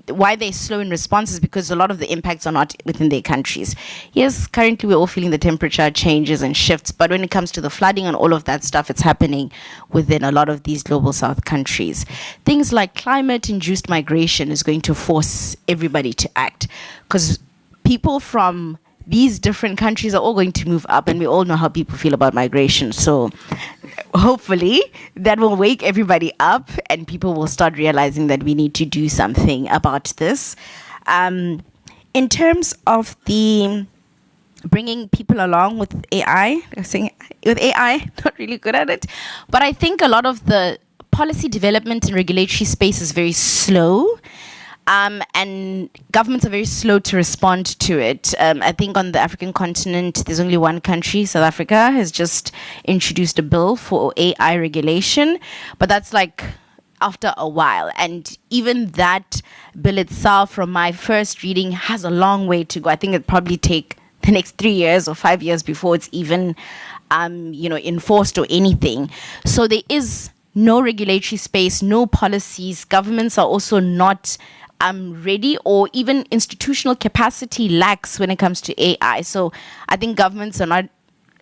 why they're slow in response is because a lot of the impacts are not within their countries. Yes, currently we're all feeling the temperature changes and shifts, but when it comes to the flooding and all of that stuff, it's happening within a lot of these global south countries. Things like climate-induced migration is going to force everybody to act, because people from these different countries are all going to move up, and we all know how people feel about migration. So hopefully that will wake everybody up and people will start realizing that we need to do something about this. In terms of the bringing people along with AI, not really good at it, but I think a lot of the policy development and regulatory space is very slow. And governments are very slow to respond to it. I think on the African continent, there's only one country, South Africa, has just introduced a bill for AI regulation, but that's after a while. And even that bill itself, from my first reading, has a long way to go. I think it'd probably take the next 3 years or 5 years before it's even, enforced or anything. So there is no regulatory space, no policies. Governments are also not ready, or even institutional capacity lacks when it comes to AI. So I think governments are not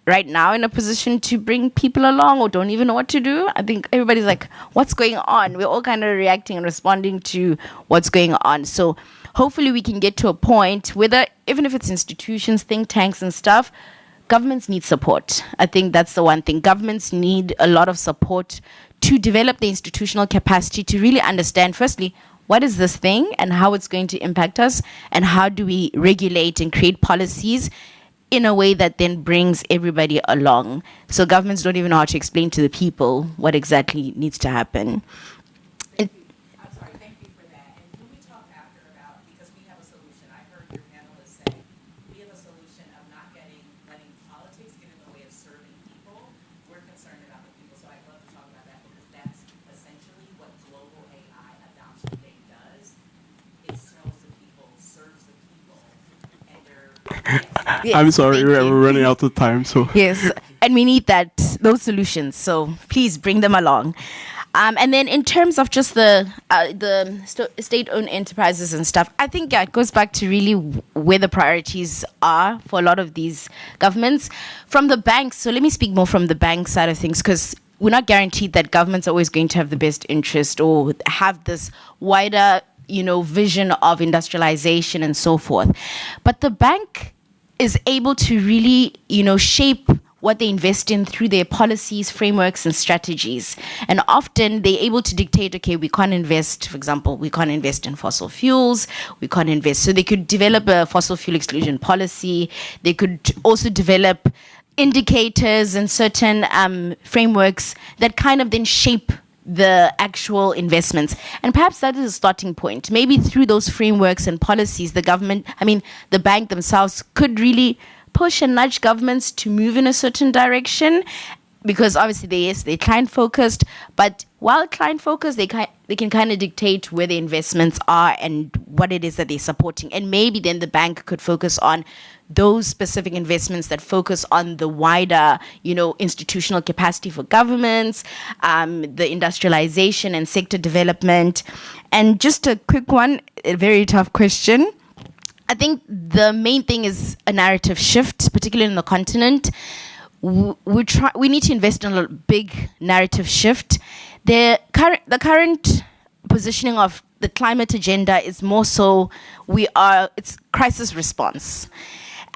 right now in a position to bring people along or don't even know what to do. I think everybody's like, what's going on? We're all kind of reacting and responding to what's going on. So hopefully we can get to a point whether, even if it's institutions, think tanks and stuff, governments need support. I think that's the one thing. Governments need a lot of support to develop the institutional capacity to really understand, firstly, what is this thing and how it's going to impact us, and how do we regulate and create policies in a way that then brings everybody along. So governments don't even know how to explain to the people what exactly needs to happen. I'm sorry, thank you for that. And can we talk after about, because we have a solution. I heard your panelists say we have a solution of not letting politics get in the way of serving people. We're concerned about the people. So I'd love to talk about that, because that's essentially what global AI adoption day does. It serves the people, and they're I'm sorry, we're running out of time. So yes, and we need those solutions. So please bring them along. And then in terms of just the state-owned enterprises and stuff, I think it goes back to really where the priorities are for a lot of these governments. From the banks, so let me speak more from the bank side of things, because we're not guaranteed that government's always going to have the best interest or have this wider, vision of industrialization and so forth. But the bank is able to really, shape what they invest in through their policies, frameworks, and strategies. And often they're able to dictate, okay, we can't invest, for example, we can't invest in fossil fuels, we can't invest. So they could develop a fossil fuel exclusion policy. They could also develop indicators and certain frameworks that kind of then shape the actual investments. And perhaps that is a starting point. Maybe through those frameworks and policies, the bank themselves could really push and nudge governments to move in a certain direction, because obviously they're client focused, but while client focused, they can kind of dictate where the investments are and what it is that they're supporting. And maybe then the bank could focus on those specific investments that focus on the wider, institutional capacity for governments, the industrialization and sector development. And just a quick one, a very tough question. I think the main thing is a narrative shift, particularly in the continent. We need to invest in a big narrative shift. The current positioning of the climate agenda is more so it's crisis response.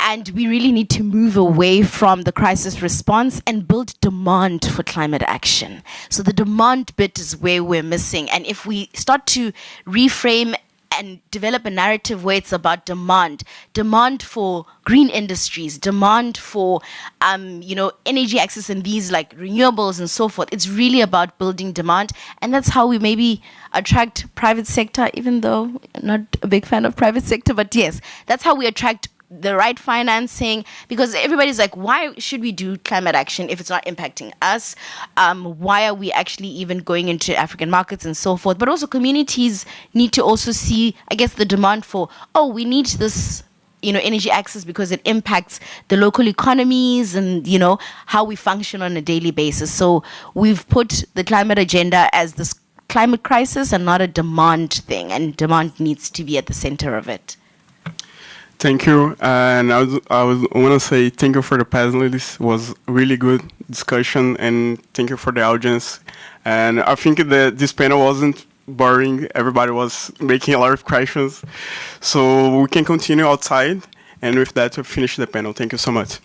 And we really need to move away from the crisis response and build demand for climate action. So the demand bit is where we're missing. And if we start to reframe and develop a narrative where it's about demand for green industries, demand for, energy access in these like renewables and so forth. It's really about building demand. And that's how we maybe attract private sector, even though I'm not a big fan of private sector, but yes, that's how we attract the right financing, because everybody's like, why should we do climate action if it's not impacting us? Why are we actually even going into African markets and so forth? But also communities need to also see, I guess, the demand for, we need this, energy access because it impacts the local economies and, how we function on a daily basis. So we've put the climate agenda as this climate crisis and not a demand thing, and demand needs to be at the center of it. Thank you, and I want to say thank you for the panelists. It was a really good discussion, and thank you for the audience. And I think that this panel wasn't boring. Everybody was making a lot of questions, so we can continue outside. And with that, we finish the panel. Thank you so much.